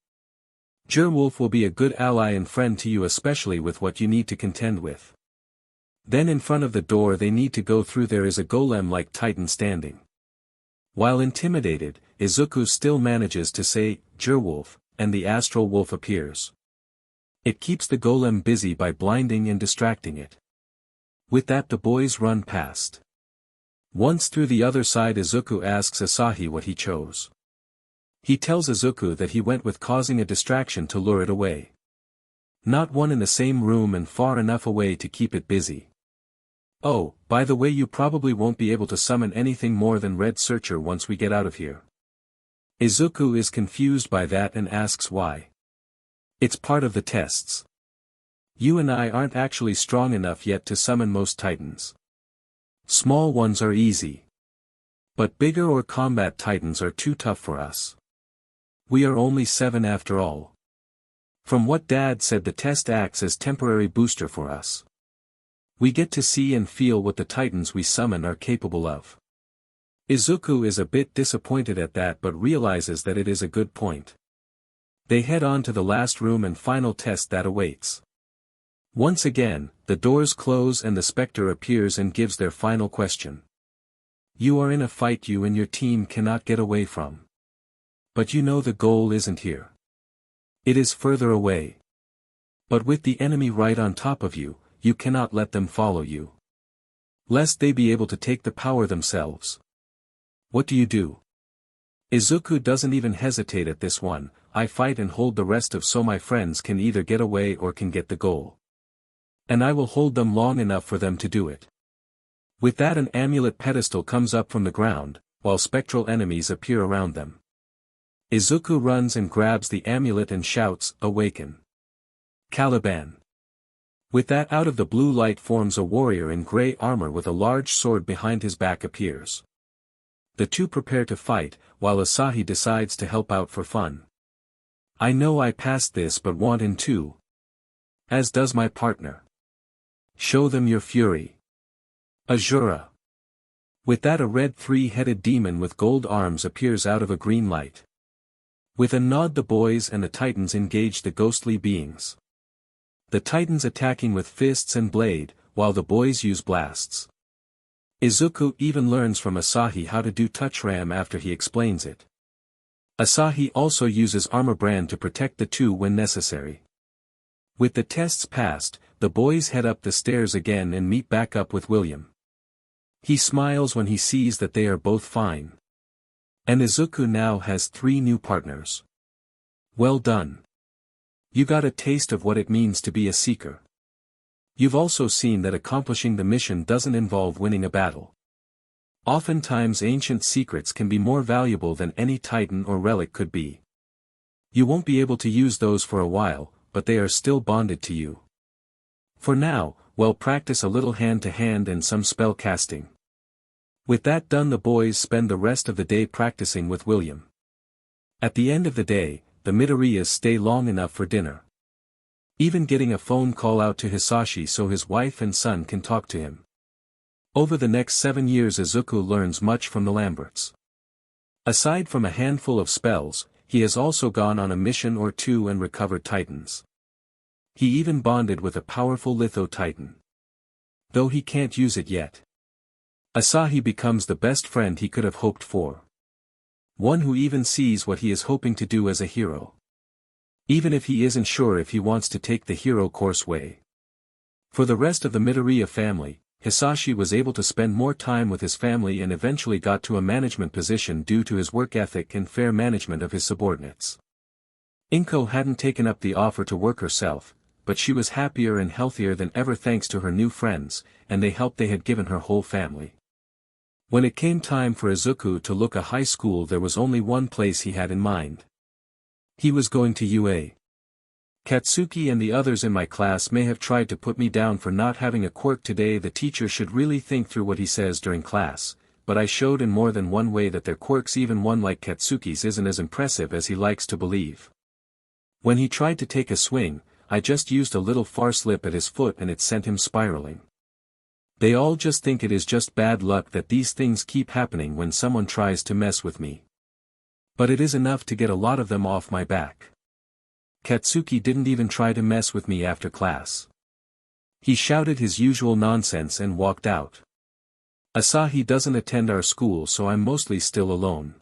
Jerwolf will be a good ally and friend to you, especially with what you need to contend with. Then in front of the door they need to go through there is a golem-like titan standing. While intimidated, Izuku still manages to say, Jerwolf, and the astral wolf appears. It keeps the golem busy by blinding and distracting it. With that the boys run past. Once through the other side, Izuku asks Asahi what he chose. He tells Izuku that he went with causing a distraction to lure it away. Not one in the same room and far enough away to keep it busy. Oh, by the way, you probably won't be able to summon anything more than Red Searcher once we get out of here. Izuku is confused by that and asks why. It's part of the tests. You and I aren't actually strong enough yet to summon most titans. Small ones are easy. But bigger or combat titans are too tough for us. We are only 7 after all. From what Dad said, the test acts as temporary booster for us. We get to see and feel what the titans we summon are capable of. Izuku is a bit disappointed at that but realizes that it is a good point. They head on to the last room and final test that awaits. Once again, the doors close and the Spectre appears and gives their final question. You are in a fight you and your team cannot get away from. But you know the goal isn't here. It is further away. But with the enemy right on top of you, you cannot let them follow you. Lest they be able to take the power themselves. What do you do? Izuku doesn't even hesitate at this one. I fight and hold the rest of so my friends can either get away or can get the goal. And I will hold them long enough for them to do it. With that an amulet pedestal comes up from the ground, while spectral enemies appear around them. Izuku runs and grabs the amulet and shouts, awaken. Caliban. With that out of the blue light forms a warrior in grey armor with a large sword behind his back appears. The two prepare to fight, while Asahi decides to help out for fun. I know I passed this but want in too. As does my partner. Show them your fury. Azura. With that a red 3-headed demon with gold arms appears out of a green light. With a nod the boys and the titans engage the ghostly beings. The titans attacking with fists and blade, while the boys use blasts. Izuku even learns from Asahi how to do touch ram after he explains it. Asahi also uses armor brand to protect the two when necessary. With the tests passed, the boys head up the stairs again and meet back up with William. He smiles when he sees that they are both fine. And Izuku now has 3 new partners. Well done. You got a taste of what it means to be a seeker. You've also seen that accomplishing the mission doesn't involve winning a battle. Oftentimes ancient secrets can be more valuable than any titan or relic could be. You won't be able to use those for a while, but they are still bonded to you. For now, well, practice a little hand-to-hand and some spell casting. With that done, the boys spend the rest of the day practicing with William. At the end of the day, the Midoriyas stay long enough for dinner. Even getting a phone call out to Hisashi so his wife and son can talk to him. Over the next 7 years, Izuku learns much from the Lamberts. Aside from a handful of spells, he has also gone on a mission or 2 and recovered titans. He even bonded with a powerful litho titan. Though he can't use it yet. Asahi becomes the best friend he could have hoped for. One who even sees what he is hoping to do as a hero. Even if he isn't sure if he wants to take the hero course way. For the rest of the Midoriya family, Hisashi was able to spend more time with his family and eventually got to a management position due to his work ethic and fair management of his subordinates. Inko hadn't taken up the offer to work herself, but she was happier and healthier than ever thanks to her new friends, and the help they had given her whole family. When it came time for Izuku to look a high school, there was only one place he had in mind. He was going to UA. Katsuki and the others in my class may have tried to put me down for not having a quirk today. The teacher should really think through what he says during class, but I showed in more than one way that their quirks, even one like Katsuki's, isn't as impressive as he likes to believe. When he tried to take a swing, I just used a little far slip at his foot and it sent him spiraling. They all just think it is just bad luck that these things keep happening when someone tries to mess with me. But it is enough to get a lot of them off my back. Katsuki didn't even try to mess with me after class. He shouted his usual nonsense and walked out. Asahi doesn't attend our school, so I'm mostly still alone.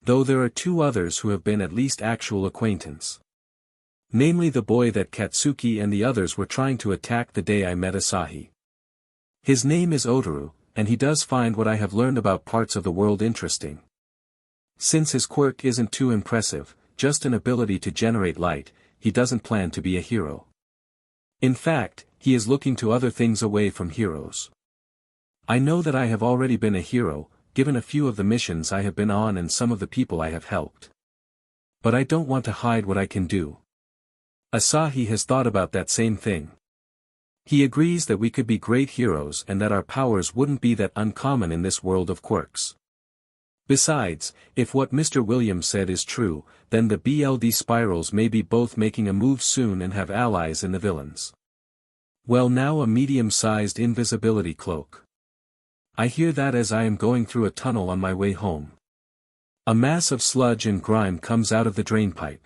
Though there are 2 others who have been at least actual acquaintance. Namely the boy that Katsuki and the others were trying to attack the day I met Asahi. His name is Otoru, and he does find what I have learned about parts of the world interesting. Since his quirk isn't too impressive, just an ability to generate light, he doesn't plan to be a hero. In fact, he is looking to other things away from heroes. I know that I have already been a hero, given a few of the missions I have been on and some of the people I have helped. But I don't want to hide what I can do. Asahi has thought about that same thing. He agrees that we could be great heroes and that our powers wouldn't be that uncommon in this world of quirks. Besides, if what Mr. Williams said is true, then the BLD spirals may be both making a move soon and have allies in the villains. Well, now a medium-sized invisibility cloak. I hear that as I am going through a tunnel on my way home. A mass of sludge and grime comes out of the drainpipe.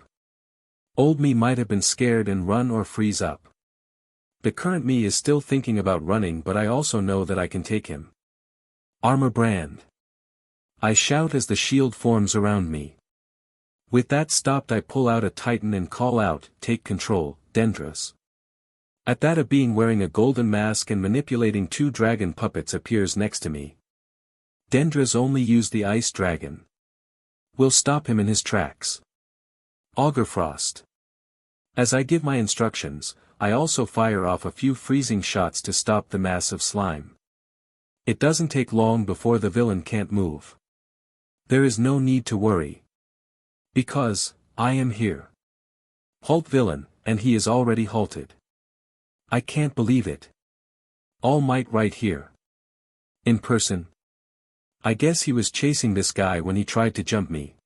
Old me might have been scared and run or freeze up. The current me is still thinking about running, but I also know that I can take him. Armor brand. I shout as the shield forms around me. With that stopped, I pull out a titan and call out, "Take control, Dendras." At that, a being wearing a golden mask and manipulating 2 dragon puppets appears next to me. Dendras only used the ice dragon. We'll stop him in his tracks. Augur Frost. As I give my instructions, I also fire off a few freezing shots to stop the mass of slime. It doesn't take long before the villain can't move. There is no need to worry. Because, I am here. Halt villain, and he is already halted. I can't believe it. All Might right here. In person. I guess he was chasing this guy when he tried to jump me.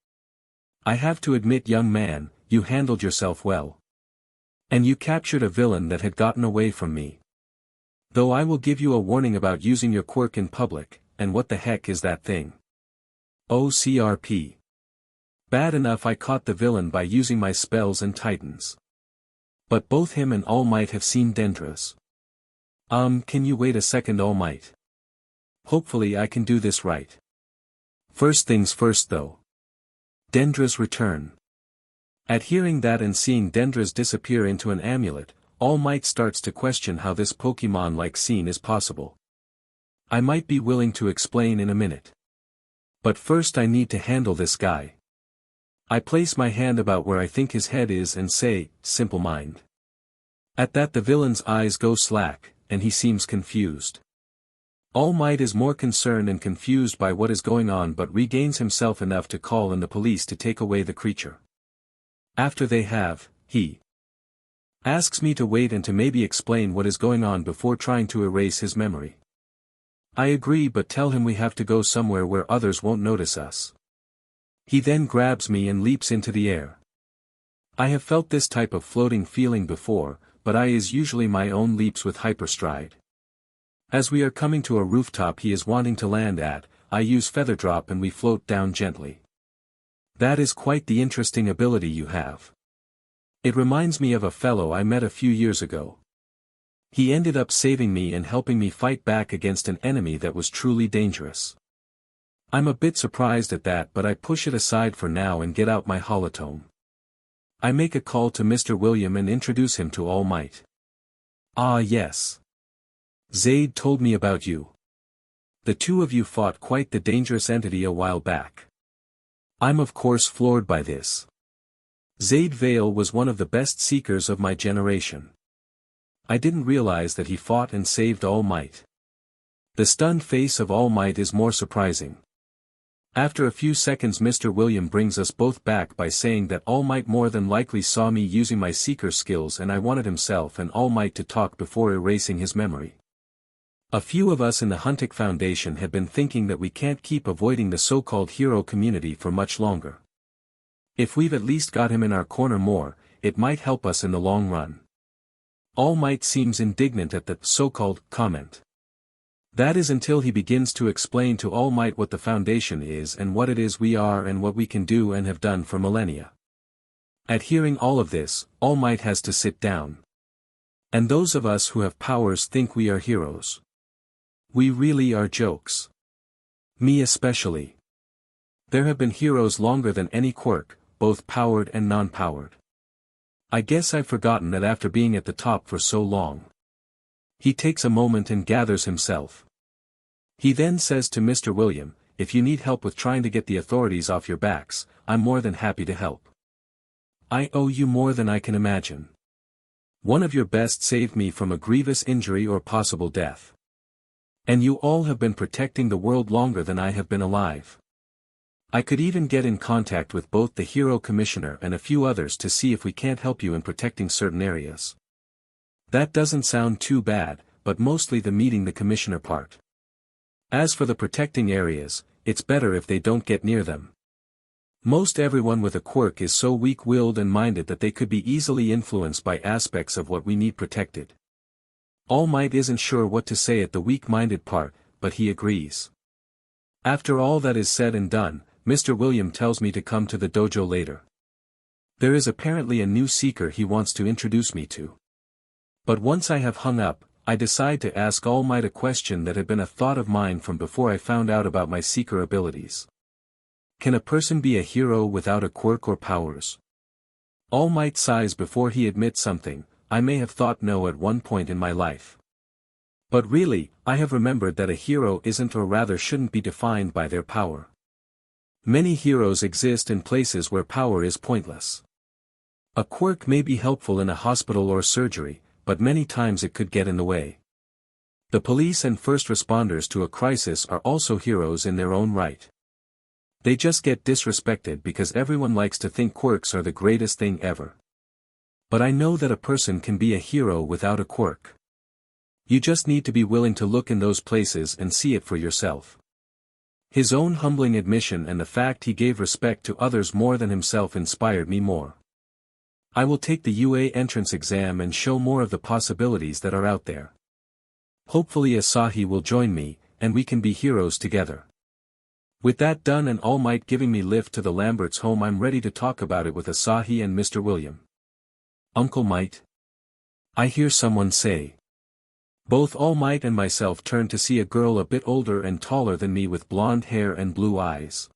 I have to admit, young man, you handled yourself well. And you captured a villain that had gotten away from me. Though I will give you a warning about using your quirk in public, and what the heck is that thing? OCRP. Bad enough I caught the villain by using my spells and titans. But both him and All Might have seen Dendras. Can you wait a second, All Might? Hopefully I can do this right. First things first though. Dendra's return. At hearing that and seeing Dendra's disappear into an amulet, All Might starts to question how this Pokemon-like scene is possible. I might be willing to explain in a minute. But first I need to handle this guy. I place my hand about where I think his head is and say, simple mind. At that the villain's eyes go slack, and he seems confused. All Might is more concerned and confused by what is going on but regains himself enough to call in the police to take away the creature. After they have, he asks me to wait and to maybe explain what is going on before trying to erase his memory. I agree but tell him we have to go somewhere where others won't notice us. He then grabs me and leaps into the air. I have felt this type of floating feeling before, but I is usually my own leaps with hyperstride. As we are coming to a rooftop he is wanting to land at, I use feather drop and we float down gently. That is quite the interesting ability you have. It reminds me of a fellow I met a few years ago. He ended up saving me and helping me fight back against an enemy that was truly dangerous. I'm a bit surprised at that but I push it aside for now and get out my holotome. I make a call to Mr. William and introduce him to All Might. Ah yes. Zaid told me about you. The two of you fought quite the dangerous entity a while back. I'm of course floored by this. Zaid Vale was one of the best seekers of my generation. I didn't realize that he fought and saved All Might. The stunned face of All Might is more surprising. After a few seconds Mr. William brings us both back by saying that All Might more than likely saw me using my seeker skills and I wanted himself and All Might to talk before erasing his memory. A few of us in the Huntik Foundation had been thinking that we can't keep avoiding the so-called hero community for much longer. If we've at least got him in our corner more, it might help us in the long run. All Might seems indignant at the so-called comment. That is until he begins to explain to All Might what the Foundation is and what it is we are and what we can do and have done for millennia. At hearing all of this, All Might has to sit down. And those of us who have powers think we are heroes. We really are jokes. Me especially. There have been heroes longer than any quirk, both powered and non-powered. I guess I've forgotten that after being at the top for so long. He takes a moment and gathers himself. He then says to Mr. William, if you need help with trying to get the authorities off your backs, I'm more than happy to help. I owe you more than I can imagine. One of your best saved me from a grievous injury or possible death. And you all have been protecting the world longer than I have been alive. I could even get in contact with both the Hero Commissioner and a few others to see if we can't help you in protecting certain areas. That doesn't sound too bad, but mostly the meeting the Commissioner part. As for the protecting areas, it's better if they don't get near them. Most everyone with a quirk is so weak-willed and minded that they could be easily influenced by aspects of what we need protected. All Might isn't sure what to say at the weak-minded part, but he agrees. After all that is said and done, Mr. William tells me to come to the dojo later. There is apparently a new seeker he wants to introduce me to. But once I have hung up, I decide to ask All Might a question that had been a thought of mine from before I found out about my seeker abilities. Can a person be a hero without a quirk or powers? All Might sighs before he admits something. I may have thought no at one point in my life. But really, I have remembered that a hero isn't or rather shouldn't be defined by their power. Many heroes exist in places where power is pointless. A quirk may be helpful in a hospital or surgery, but many times it could get in the way. The police and first responders to a crisis are also heroes in their own right. They just get disrespected because everyone likes to think quirks are the greatest thing ever. But I know that a person can be a hero without a quirk. You just need to be willing to look in those places and see it for yourself. His own humbling admission and the fact he gave respect to others more than himself inspired me more. I will take the UA entrance exam and show more of the possibilities that are out there. Hopefully Asahi will join me, and we can be heroes together. With that done and All Might giving me lift to the Lamberts home, I'm ready to talk about it with Asahi and Mr. William. Uncle Might? I hear someone say. Both All Might and myself turned to see a girl a bit older and taller than me with blonde hair and blue eyes.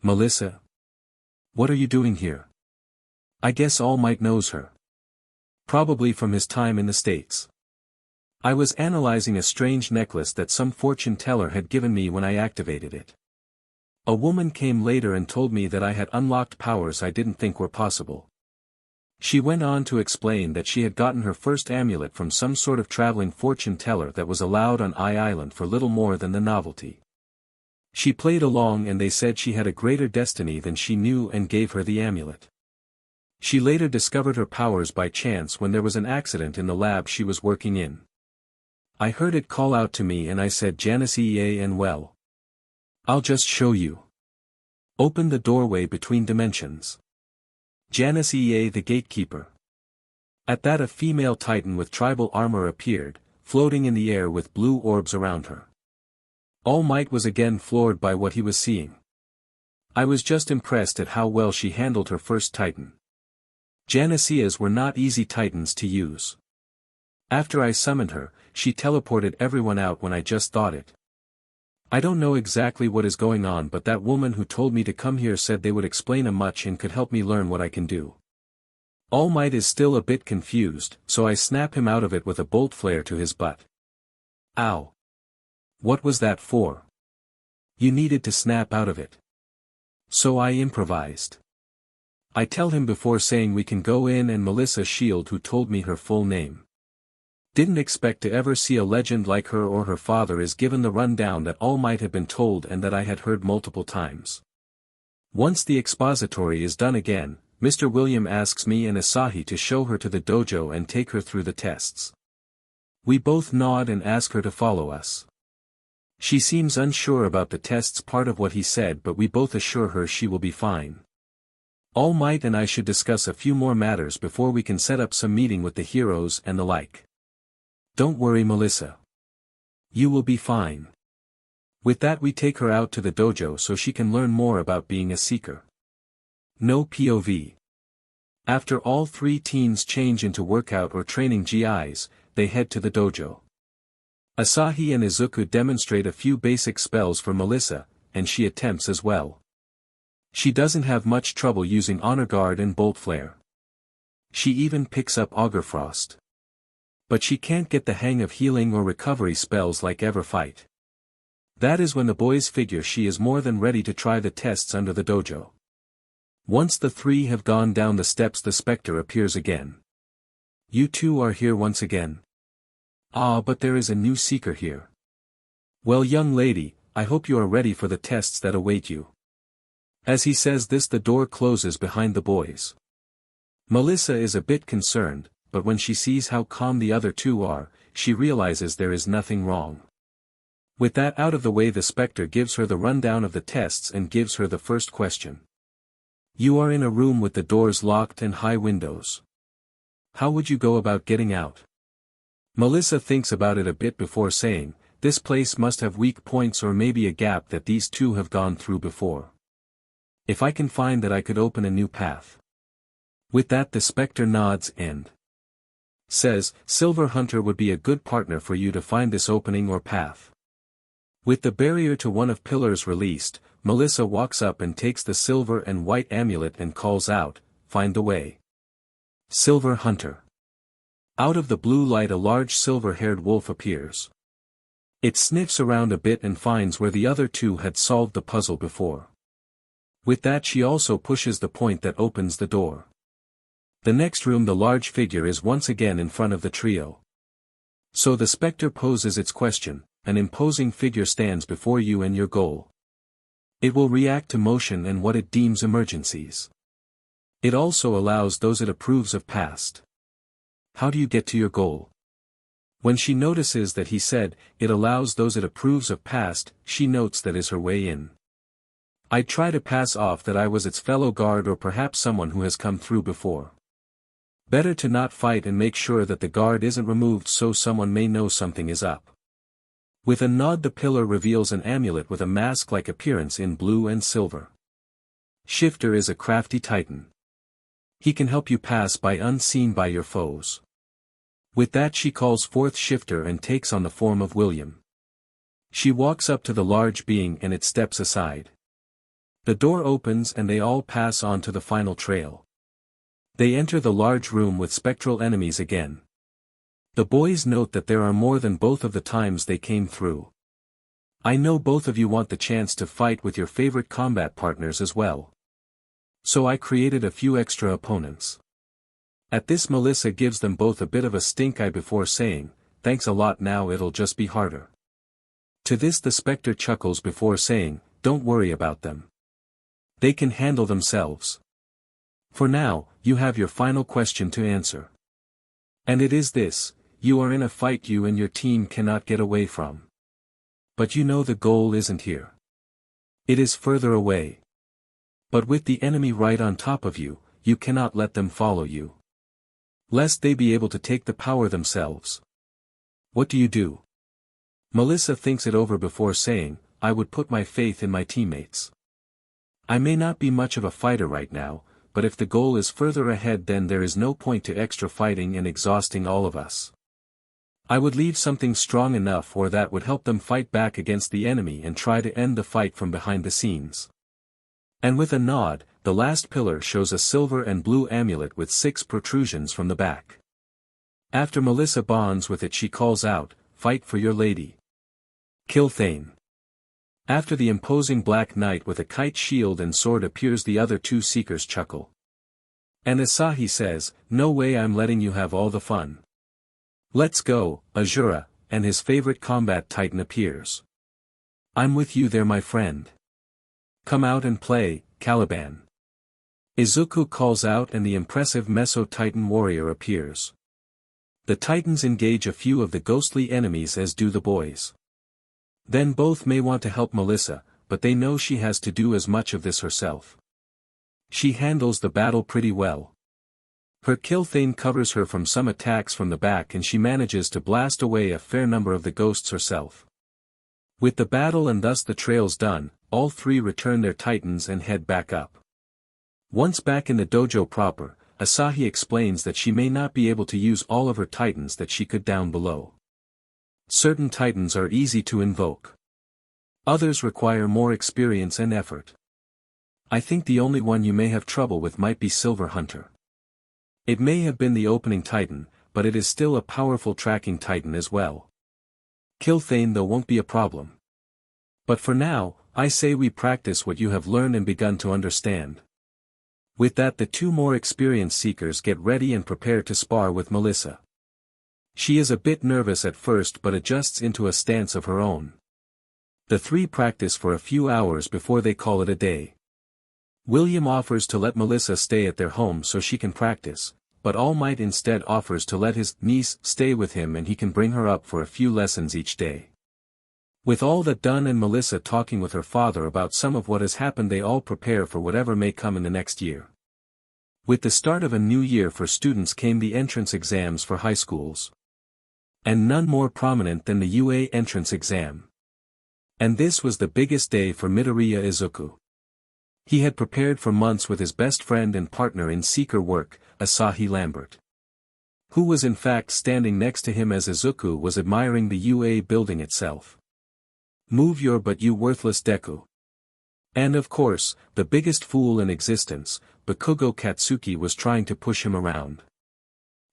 Melissa? What are you doing here? I guess All Might knows her. Probably from his time in the States. I was analyzing a strange necklace that some fortune teller had given me when I activated it. A woman came later and told me that I had unlocked powers I didn't think were possible. She went on to explain that she had gotten her first amulet from some sort of traveling fortune teller that was allowed on Island for little more than the novelty. She played along and they said she had a greater destiny than she knew and gave her the amulet. She later discovered her powers by chance when there was an accident in the lab she was working in. I heard it call out to me and I said Janice and well. I'll just show you. Open the doorway between dimensions. Janice the gatekeeper. At that a female titan with tribal armor appeared, floating in the air with blue orbs around her. All Might was again floored by what he was seeing. I was just impressed at how well she handled her first titan. Janiceas were not easy titans to use. After I summoned her, she teleported everyone out when I just thought it. I don't know exactly what is going on, but that woman who told me to come here said they would explain much and could help me learn what I can do. All Might is still a bit confused, so I snap him out of it with a bolt flare to his butt. Ow. What was that for? You needed to snap out of it. So I improvised. I tell him before saying we can go in, and Melissa Shield, who told me her full name. Didn't expect to ever see a legend like her or her father, is given the rundown that All Might had been told and that I had heard multiple times. Once the expository is done again, Mr. William asks me and Asahi to show her to the dojo and take her through the tests. We both nod and ask her to follow us. She seems unsure about the tests part of what he said, but we both assure her she will be fine. All Might and I should discuss a few more matters before we can set up some meeting with the heroes and the like. Don't worry, Melissa. You will be fine. With that we take her out to the dojo so she can learn more about being a seeker. No POV. After all three teens change into workout or training GIs, they head to the dojo. Asahi and Izuku demonstrate a few basic spells for Melissa, and she attempts as well. She doesn't have much trouble using Honor Guard and Bolt Flare. She even picks up Augur Frost. But she can't get the hang of healing or recovery spells like Ever Fight. That is when the boys figure she is more than ready to try the tests under the dojo. Once the three have gone down the steps, the specter appears again. You two are here once again. Ah, but there is a new seeker here. Well, young lady, I hope you are ready for the tests that await you. As he says this, the door closes behind the boys. Melissa is a bit concerned, but when she sees how calm the other two are, she realizes there is nothing wrong. With that out of the way, the specter gives her the rundown of the tests and gives her the first question. You are in a room with the doors locked and high windows. How would you go about getting out? Melissa thinks about it a bit before saying, this place must have weak points or maybe a gap that these two have gone through before. If I can find that, I could open a new path. With that, the specter nods and says, Silver Hunter would be a good partner for you to find this opening or path. With the barrier to one of pillars released, Melissa walks up and takes the silver and white amulet and calls out, find the way. Silver Hunter. Out of the blue light a large silver-haired wolf appears. It sniffs around a bit and finds where the other two had solved the puzzle before. With that, she also pushes the point that opens the door. The next room, the large figure is once again in front of the trio. So the specter poses its question, an imposing figure stands before you and your goal. It will react to motion and what it deems emergencies. It also allows those it approves of past. How do you get to your goal? When she notices that he said, it allows those it approves of past, she notes that is her way in. I'd try to pass off that I was its fellow guard or perhaps someone who has come through before. Better to not fight and make sure that the guard isn't removed so someone may know something is up. With a nod, the pillar reveals an amulet with a mask-like appearance in blue and silver. Shifter is a crafty titan. He can help you pass by unseen by your foes. With that she calls forth Shifter and takes on the form of William. She walks up to the large being and it steps aside. The door opens and they all pass on to the final trail. They enter the large room with spectral enemies again. The boys note that there are more than both of the times they came through. I know both of you want the chance to fight with your favorite combat partners as well. So I created a few extra opponents. At this Melissa gives them both a bit of a stink eye before saying, "Thanks a lot, now it'll just be harder." To this the Spectre chuckles before saying, "Don't worry about them. They can handle themselves. For now, you have your final question to answer. And it is this: you are in a fight you and your team cannot get away from. But you know the goal isn't here. It is further away. But with the enemy right on top of you, you cannot let them follow you. Lest they be able to take the power themselves. What do you do?" Melissa thinks it over before saying, "I would put my faith in my teammates. I may not be much of a fighter right now, but if the goal is further ahead then there is no point to extra fighting and exhausting all of us. I would leave something strong enough or that would help them fight back against the enemy and try to end the fight from behind the scenes." And with a nod, the last pillar shows a silver and blue amulet with 6 protrusions from the back. After Melissa bonds with it she calls out, "Fight for your lady. Kill Thane." After the imposing Black Knight with a kite shield and sword appears the other 2 seekers chuckle. And Asahi says, "No way, I'm letting you have all the fun. Let's go." Azura, and his favorite combat titan appears. "I'm with you there my friend. Come out and play, Caliban." Izuku calls out and the impressive Meso-Titan warrior appears. The Titans engage a few of the ghostly enemies as do the boys. Then both may want to help Melissa, but they know she has to do as much of this herself. She handles the battle pretty well. Her kill Thane covers her from some attacks from the back and she manages to blast away a fair number of the ghosts herself. With the battle and thus the trails done, all 3 return their Titans and head back up. Once back in the dojo proper, Asahi explains that she may not be able to use all of her Titans that she could down below. Certain Titans are easy to invoke. Others require more experience and effort. I think the only one you may have trouble with might be Silver Hunter. It may have been the opening Titan, but it is still a powerful tracking Titan as well. Kill Thane though won't be a problem. But for now, I say we practice what you have learned and begun to understand. With that the 2 more experienced seekers get ready and prepare to spar with Melissa. She is a bit nervous at first but adjusts into a stance of her own. The 3 practice for a few hours before they call it a day. William offers to let Melissa stay at their home so she can practice, but Allmight instead offers to let his niece stay with him and he can bring her up for a few lessons each day. With all that done and Melissa talking with her father about some of what has happened, they all prepare for whatever may come in the next year. With the start of a new year for students came the entrance exams for high schools. And none more prominent than the UA entrance exam. And this was the biggest day for Midoriya Izuku. He had prepared for months with his best friend and partner in seeker work, Asahi Lambert. Who was in fact standing next to him as Izuku was admiring the UA building itself. Move your butt you worthless Deku. And of course, the biggest fool in existence, Bakugou Katsuki was trying to push him around.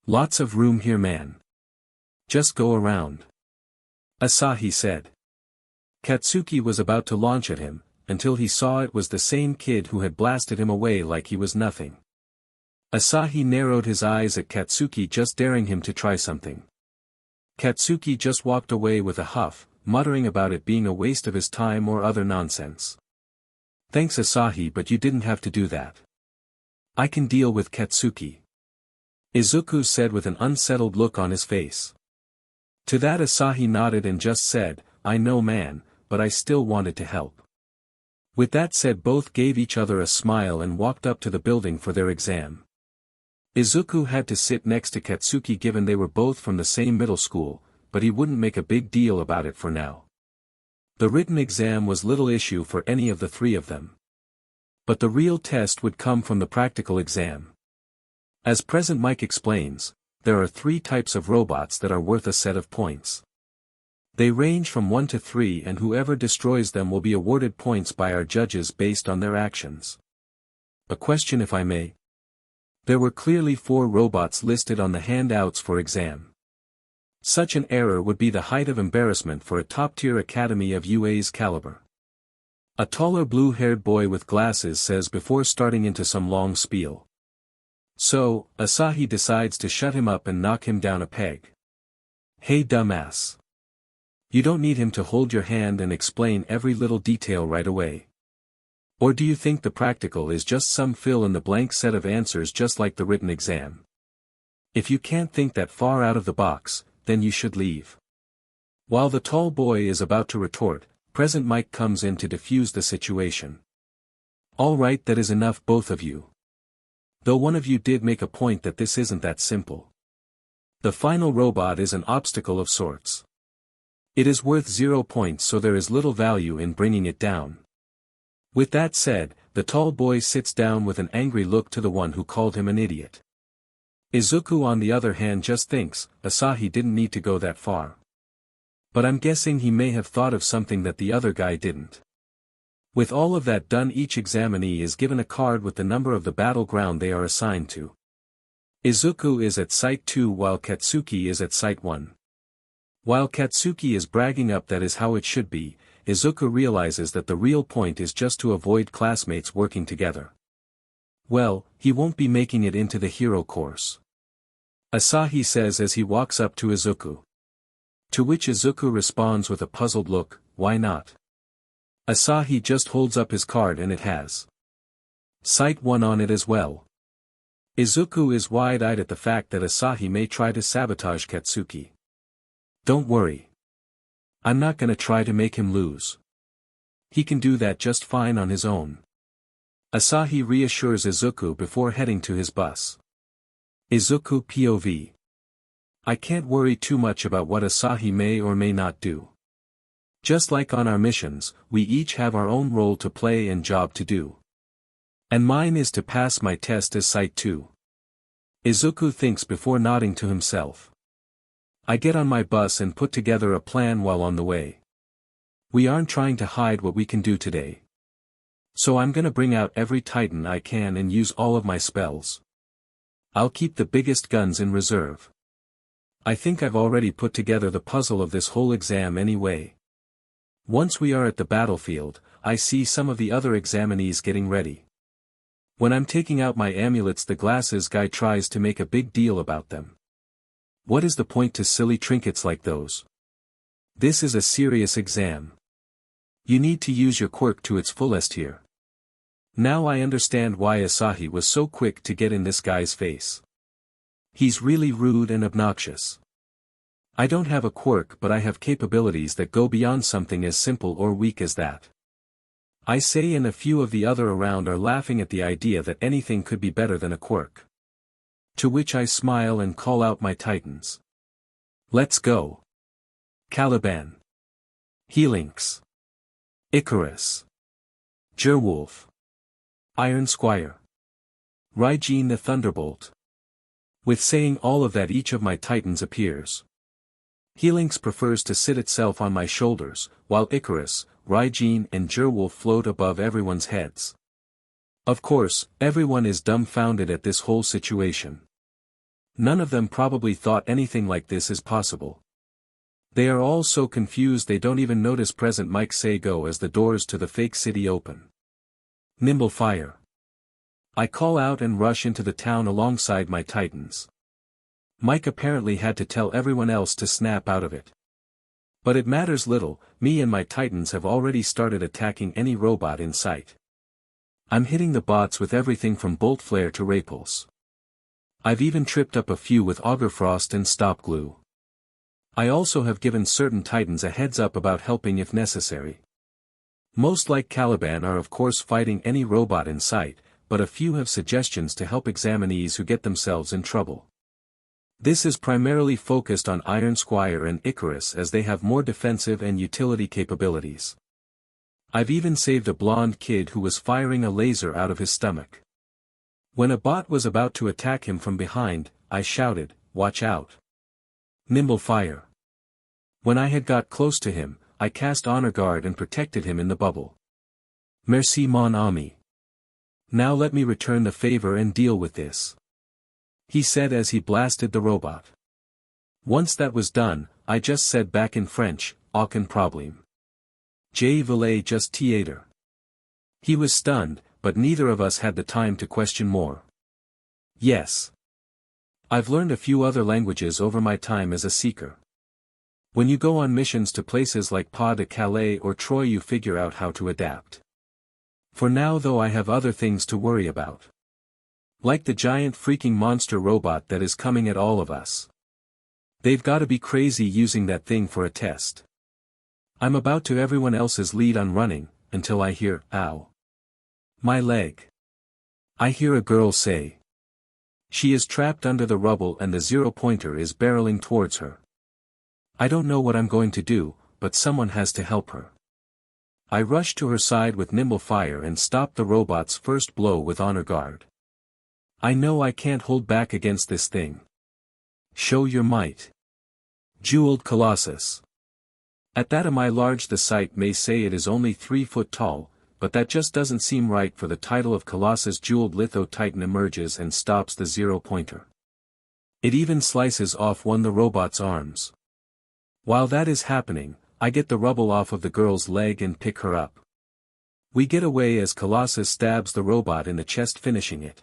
Lots of room here man. Just go around. Asahi said. Katsuki was about to launch at him, until he saw it was the same kid who had blasted him away like he was nothing. Asahi narrowed his eyes at Katsuki just daring him to try something. Katsuki just walked away with a huff, muttering about it being a waste of his time or other nonsense. Thanks Asahi, but you didn't have to do that. I can deal with Katsuki. Izuku said with an unsettled look on his face. To that Asahi nodded and just said, I know man, but I still wanted to help. With that said both gave each other a smile and walked up to the building for their exam. Izuku had to sit next to Katsuki given they were both from the same middle school, but he wouldn't make a big deal about it for now. The written exam was little issue for any of the 3 of them. But the real test would come from the practical exam. As Present Mike explains, there are 3 types of robots that are worth a set of points. They range from 1 to 3 and whoever destroys them will be awarded points by our judges based on their actions. A question if I may. There were clearly 4 robots listed on the handouts for exam. Such an error would be the height of embarrassment for a top-tier academy of UA's caliber. A taller blue-haired boy with glasses says before starting into some long spiel. So, Asahi decides to shut him up and knock him down a peg. Hey dumbass. You don't need him to hold your hand and explain every little detail right away. Or do you think the practical is just some fill-in-the-blank set of answers just like the written exam? If you can't think that far out of the box, then you should leave. While the tall boy is about to retort, Present Mike comes in to defuse the situation. All right, that is enough, both of you. Though one of you did make a point that this isn't that simple. The final robot is an obstacle of sorts. It is worth 0 points, so there is little value in bringing it down. With that said, the tall boy sits down with an angry look to the one who called him an idiot. Izuku on the other hand just thinks, Asahi didn't need to go that far. But I'm guessing he may have thought of something that the other guy didn't. With all of that done, each examinee is given a card with the number of the battleground they are assigned to. Izuku is at Site 2 while Katsuki is at Site 1. While Katsuki is bragging up that is how it should be, Izuku realizes that the real point is just to avoid classmates working together. Well, he won't be making it into the hero course. Asahi says as he walks up to Izuku. To which Izuku responds with a puzzled look, why not? Asahi just holds up his card and it has Site 1 on it as well. Izuku is wide-eyed at the fact that Asahi may try to sabotage Katsuki. Don't worry. I'm not gonna try to make him lose. He can do that just fine on his own. Asahi reassures Izuku before heading to his bus. Izuku POV. I can't worry too much about what Asahi may or may not do. Just like on our missions, we each have our own role to play and job to do. And mine is to pass my test as Site 2. Izuku thinks before nodding to himself. I get on my bus and put together a plan while on the way. We aren't trying to hide what we can do today. So I'm gonna bring out every titan I can and use all of my spells. I'll keep the biggest guns in reserve. I think I've already put together the puzzle of this whole exam anyway. Once we are at the battlefield, I see some of the other examinees getting ready. When I'm taking out my amulets, the glasses guy tries to make a big deal about them. What is the point to silly trinkets like those? This is a serious exam. You need to use your quirk to its fullest here. Now I understand why Asahi was so quick to get in this guy's face. He's really rude and obnoxious. I don't have a quirk, but I have capabilities that go beyond something as simple or weak as that. I say, and a few of the other around are laughing at the idea that anything could be better than a quirk. To which I smile and call out my titans. Let's go. Caliban. Helynx. Icarus. Gerwolf. Iron Squire. Raijin the Thunderbolt. With saying all of that, each of my titans appears. Helynx prefers to sit itself on my shoulders, while Icarus, Raijin and Gerwolf float above everyone's heads. Of course, everyone is dumbfounded at this whole situation. None of them probably thought anything like this is possible. They are all so confused they don't even notice Present Mike say go as the doors to the fake city open. Nimble fire. I call out and rush into the town alongside my titans. Mike apparently had to tell everyone else to snap out of it. But it matters little, me and my titans have already started attacking any robot in sight. I'm hitting the bots with everything from bolt flare to ray pulse. I've even tripped up a few with auger frost and stop glue. I also have given certain titans a heads up about helping if necessary. Most like Caliban are of course fighting any robot in sight, but a few have suggestions to help examinees who get themselves in trouble. This is primarily focused on Iron Squire and Icarus as they have more defensive and utility capabilities. I've even saved a blonde kid who was firing a laser out of his stomach. When a bot was about to attack him from behind, I shouted, watch out. Nimble fire. When I had got close to him, I cast honor guard and protected him in the bubble. Merci mon ami. Now let me return the favor and deal with this, he said as he blasted the robot. Once that was done, I just said back in French, aucun problème. Je voulais juste t'aider. He was stunned, but neither of us had the time to question more. Yes. I've learned a few other languages over my time as a seeker. When you go on missions to places like Pas de Calais or Troy, you figure out how to adapt. For now though, I have other things to worry about. Like the giant freaking monster robot that is coming at all of us. They've gotta be crazy using that thing for a test. I'm about to everyone else's lead on running, until I hear, ow. My leg. I hear a girl say. She is trapped under the rubble and the 0-pointer is barreling towards her. I don't know what I'm going to do, but someone has to help her. I rush to her side with nimble fire and stop the robot's first blow with honor guard. I know I can't hold back against this thing. Show your might. Jeweled Colossus. At that am I large, the site may say it is only 3 foot tall, but that just doesn't seem right for the title of Colossus. Jeweled Litho Titan emerges and stops the 0-pointer. It even slices off one of the robot's arms. While that is happening, I get the rubble off of the girl's leg and pick her up. We get away as Colossus stabs the robot in the chest, finishing it.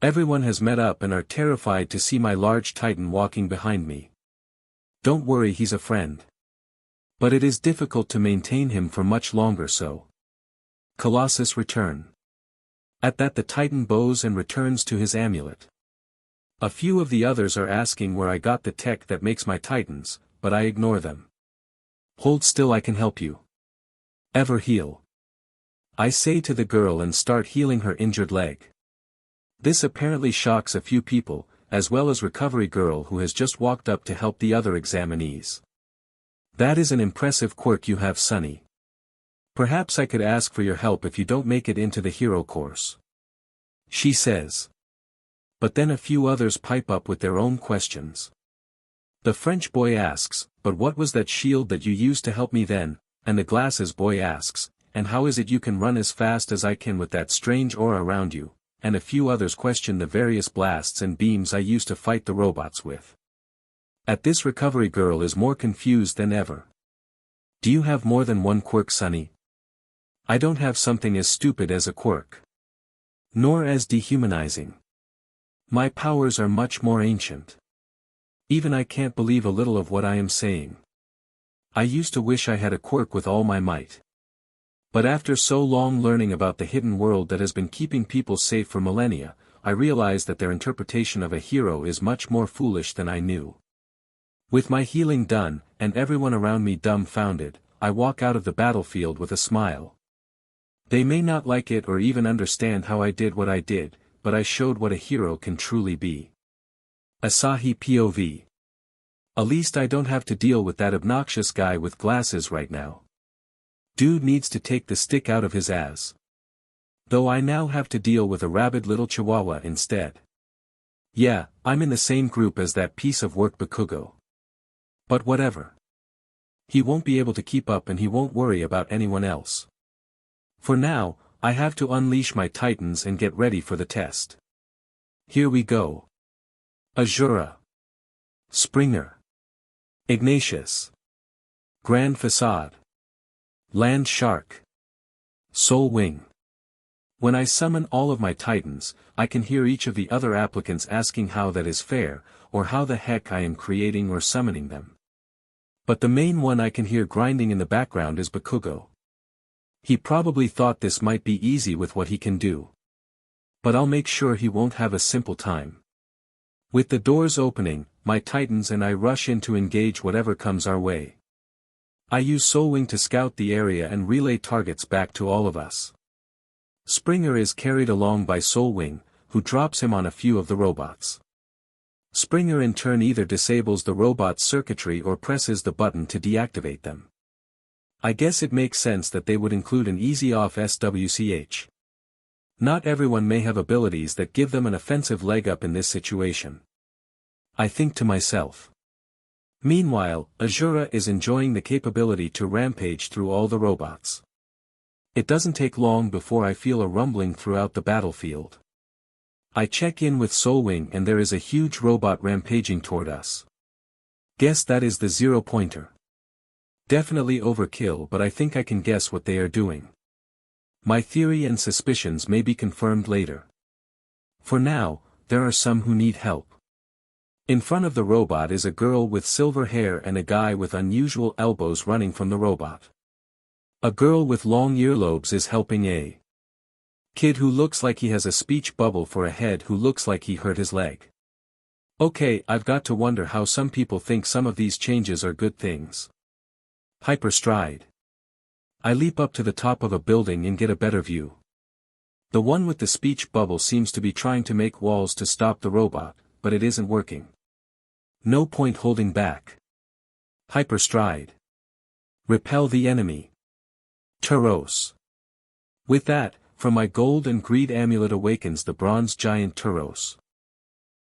Everyone has met up and are terrified to see my large titan walking behind me. Don't worry, he's a friend. But it is difficult to maintain him for much longer, so. Colossus return. At that the titan bows and returns to his amulet. A few of the others are asking where I got the tech that makes my titans, but I ignore them. Hold still, I can help you. Ever heal. I say to the girl and start healing her injured leg. This apparently shocks a few people, as well as recovery girl who has just walked up to help the other examinees. That is an impressive quirk you have, Sonny. Perhaps I could ask for your help if you don't make it into the hero course, she says. But then a few others pipe up with their own questions. The French boy asks, but what was that shield that you used to help me then? And the glasses boy asks, and how is it you can run as fast as I can with that strange aura around you? And a few others question the various blasts and beams I used to fight the robots with. At this, recovery girl is more confused than ever. Do you have more than one quirk, Sonny? I don't have something as stupid as a quirk. Nor as dehumanizing. My powers are much more ancient. Even I can't believe a little of what I am saying. I used to wish I had a quirk with all my might. But after so long learning about the hidden world that has been keeping people safe for millennia, I realize that their interpretation of a hero is much more foolish than I knew. With my healing done, and everyone around me dumbfounded, I walk out of the battlefield with a smile. They may not like it or even understand how I did what I did, but I showed what a hero can truly be. Asahi POV. At least I don't have to deal with that obnoxious guy with glasses right now. Dude needs to take the stick out of his ass. Though I now have to deal with a rabid little chihuahua instead. Yeah, I'm in the same group as that piece of work bakugou. But whatever. He won't be able to keep up and he won't worry about anyone else. For now, I have to unleash my titans and get ready for the test. Here we go. Azura. Springer. Ignatius. Grand Facade. Land Shark. Soul Wing. When I summon all of my titans, I can hear each of the other applicants asking how that is fair, or how the heck I am creating or summoning them. But the main one I can hear grinding in the background is bakugou. He probably thought this might be easy with what he can do. But I'll make sure he won't have a simple time. With the doors opening, my titans and I rush in to engage whatever comes our way. I use Soul Wing to scout the area and relay targets back to all of us. Springer is carried along by Soul Wing, who drops him on a few of the robots. Springer in turn either disables the robot's circuitry or presses the button to deactivate them. I guess it makes sense that they would include an easy off SWCH. Not everyone may have abilities that give them an offensive leg up in this situation. I think to myself. Meanwhile, Azura is enjoying the capability to rampage through all the robots. It doesn't take long before I feel a rumbling throughout the battlefield. I check in with Soulwing and there is a huge robot rampaging toward us. Guess that is the 0-pointer. Definitely overkill, but I think I can guess what they are doing. My theory and suspicions may be confirmed later. For now, there are some who need help. In front of the robot is a girl with silver hair and a guy with unusual elbows running from the robot. A girl with long earlobes is helping a kid who looks like he has a speech bubble for a head who looks like he hurt his leg. Okay, I've got to wonder how some people think some of these changes are good things. Hyperstride. I leap up to the top of a building and get a better view. The one with the speech bubble seems to be trying to make walls to stop the robot, but it isn't working. No point holding back. Hyperstride. Repel the enemy. Tauros. With that, from my gold and greed amulet awakens the bronze giant Tauros.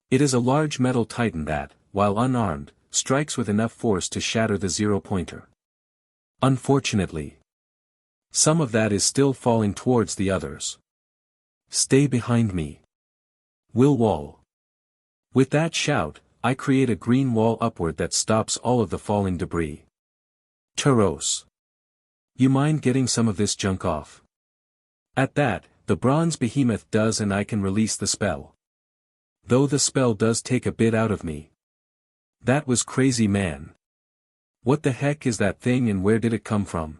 It is a large metal titan that, while unarmed, strikes with enough force to shatter the 0-pointer. Unfortunately, some of that is still falling towards the others. Stay behind me. Will wall. With that shout, I create a green wall upward that stops all of the falling debris. Tauros. You mind getting some of this junk off? At that, the bronze behemoth does and I can release the spell. Though the spell does take a bit out of me. That was crazy, man. What the heck is that thing and where did it come from?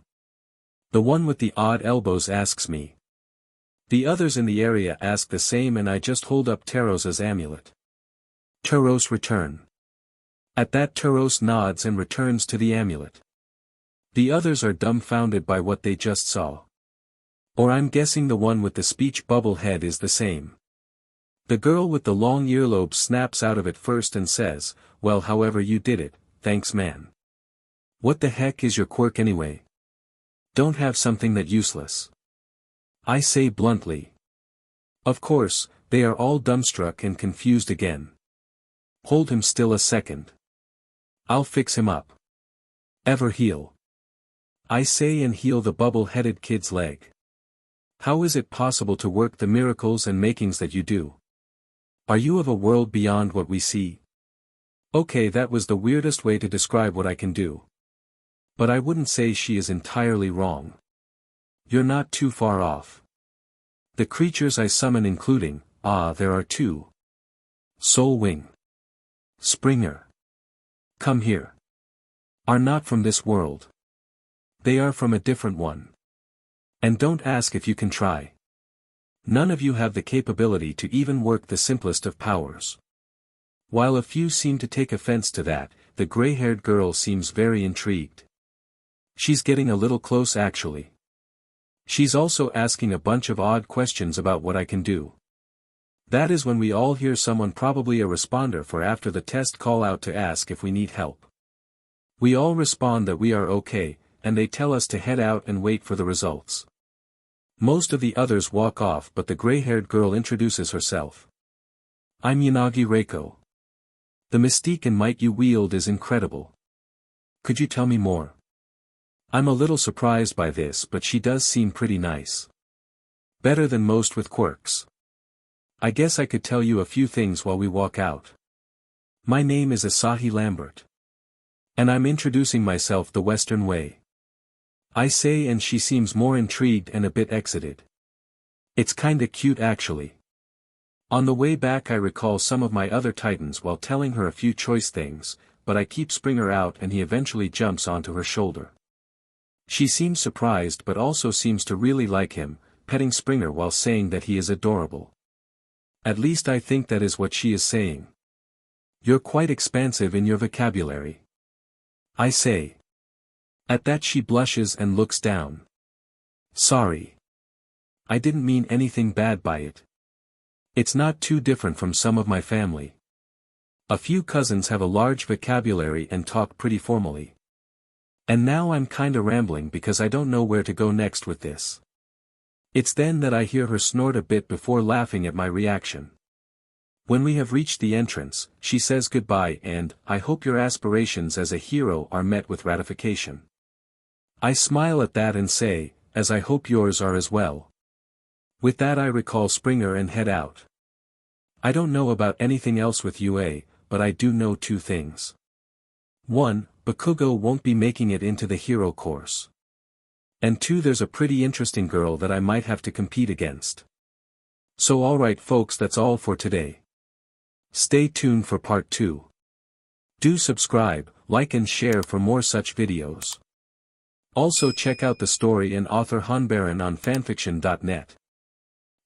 The one with the odd elbows asks me. The others in the area ask the same and I just hold up Tauros' amulet. Tauros return. At that Tauros nods and returns to the amulet. The others are dumbfounded by what they just saw. Or I'm guessing the one with the speech bubble head is the same. The girl with the long earlobe snaps out of it first and says, well, however you did it, thanks man. What the heck is your quirk anyway? Don't have something that useless. I say bluntly. Of course, they are all dumbstruck and confused again. Hold him still a second. I'll fix him up. Ever heal. I say and heal the bubble-headed kid's leg. How is it possible to work the miracles and makings that you do? Are you of a world beyond what we see? Okay, that was the weirdest way to describe what I can do. But I wouldn't say she is entirely wrong. You're not too far off. The creatures I summon including, there are two. Soulwing. Springer. Come here. Are not from this world. They are from a different one. And don't ask if you can try. None of you have the capability to even work the simplest of powers. While a few seem to take offense to that, the gray-haired girl seems very intrigued. She's getting a little close actually. She's also asking a bunch of odd questions about what I can do. That is when we all hear someone, probably a responder for after the test, call out to ask if we need help. We all respond that we are okay, and they tell us to head out and wait for the results. Most of the others walk off, but the gray-haired girl introduces herself. I'm Yanagi Reiko. The mystique and might you wield is incredible. Could you tell me more? I'm a little surprised by this, but she does seem pretty nice. Better than most with quirks. I guess I could tell you a few things while we walk out. My name is Asahi Lambert. And I'm introducing myself the Western way. I say, and she seems more intrigued and a bit excited. It's kinda cute actually. On the way back I recall some of my other titans while telling her a few choice things, but I keep Springer out and he eventually jumps onto her shoulder. She seems surprised but also seems to really like him, petting Springer while saying that he is adorable. At least I think that is what she is saying. You're quite expansive in your vocabulary. I say. At that she blushes and looks down. Sorry. I didn't mean anything bad by it. It's not too different from some of my family. A few cousins have a large vocabulary and talk pretty formally. And now I'm kinda rambling because I don't know where to go next with this. It's then that I hear her snort a bit before laughing at my reaction. When we have reached the entrance, she says goodbye and, I hope your aspirations as a hero are met with ratification. I smile at that and say, as I hope yours are as well. With that I recall Springer and head out. I don't know about anything else with UA, but I do know 2 things. 1, Bakugou won't be making it into the hero course. And 2, there's a pretty interesting girl that I might have to compete against. So alright folks, that's all for today. Stay tuned for part 2. Do subscribe, like and share for more such videos. Also check out the story and author HanBaron on FANFICTIONnet.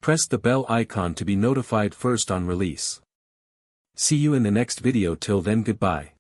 Press the bell icon to be notified first on release. See you in the next video. Till then, goodbye.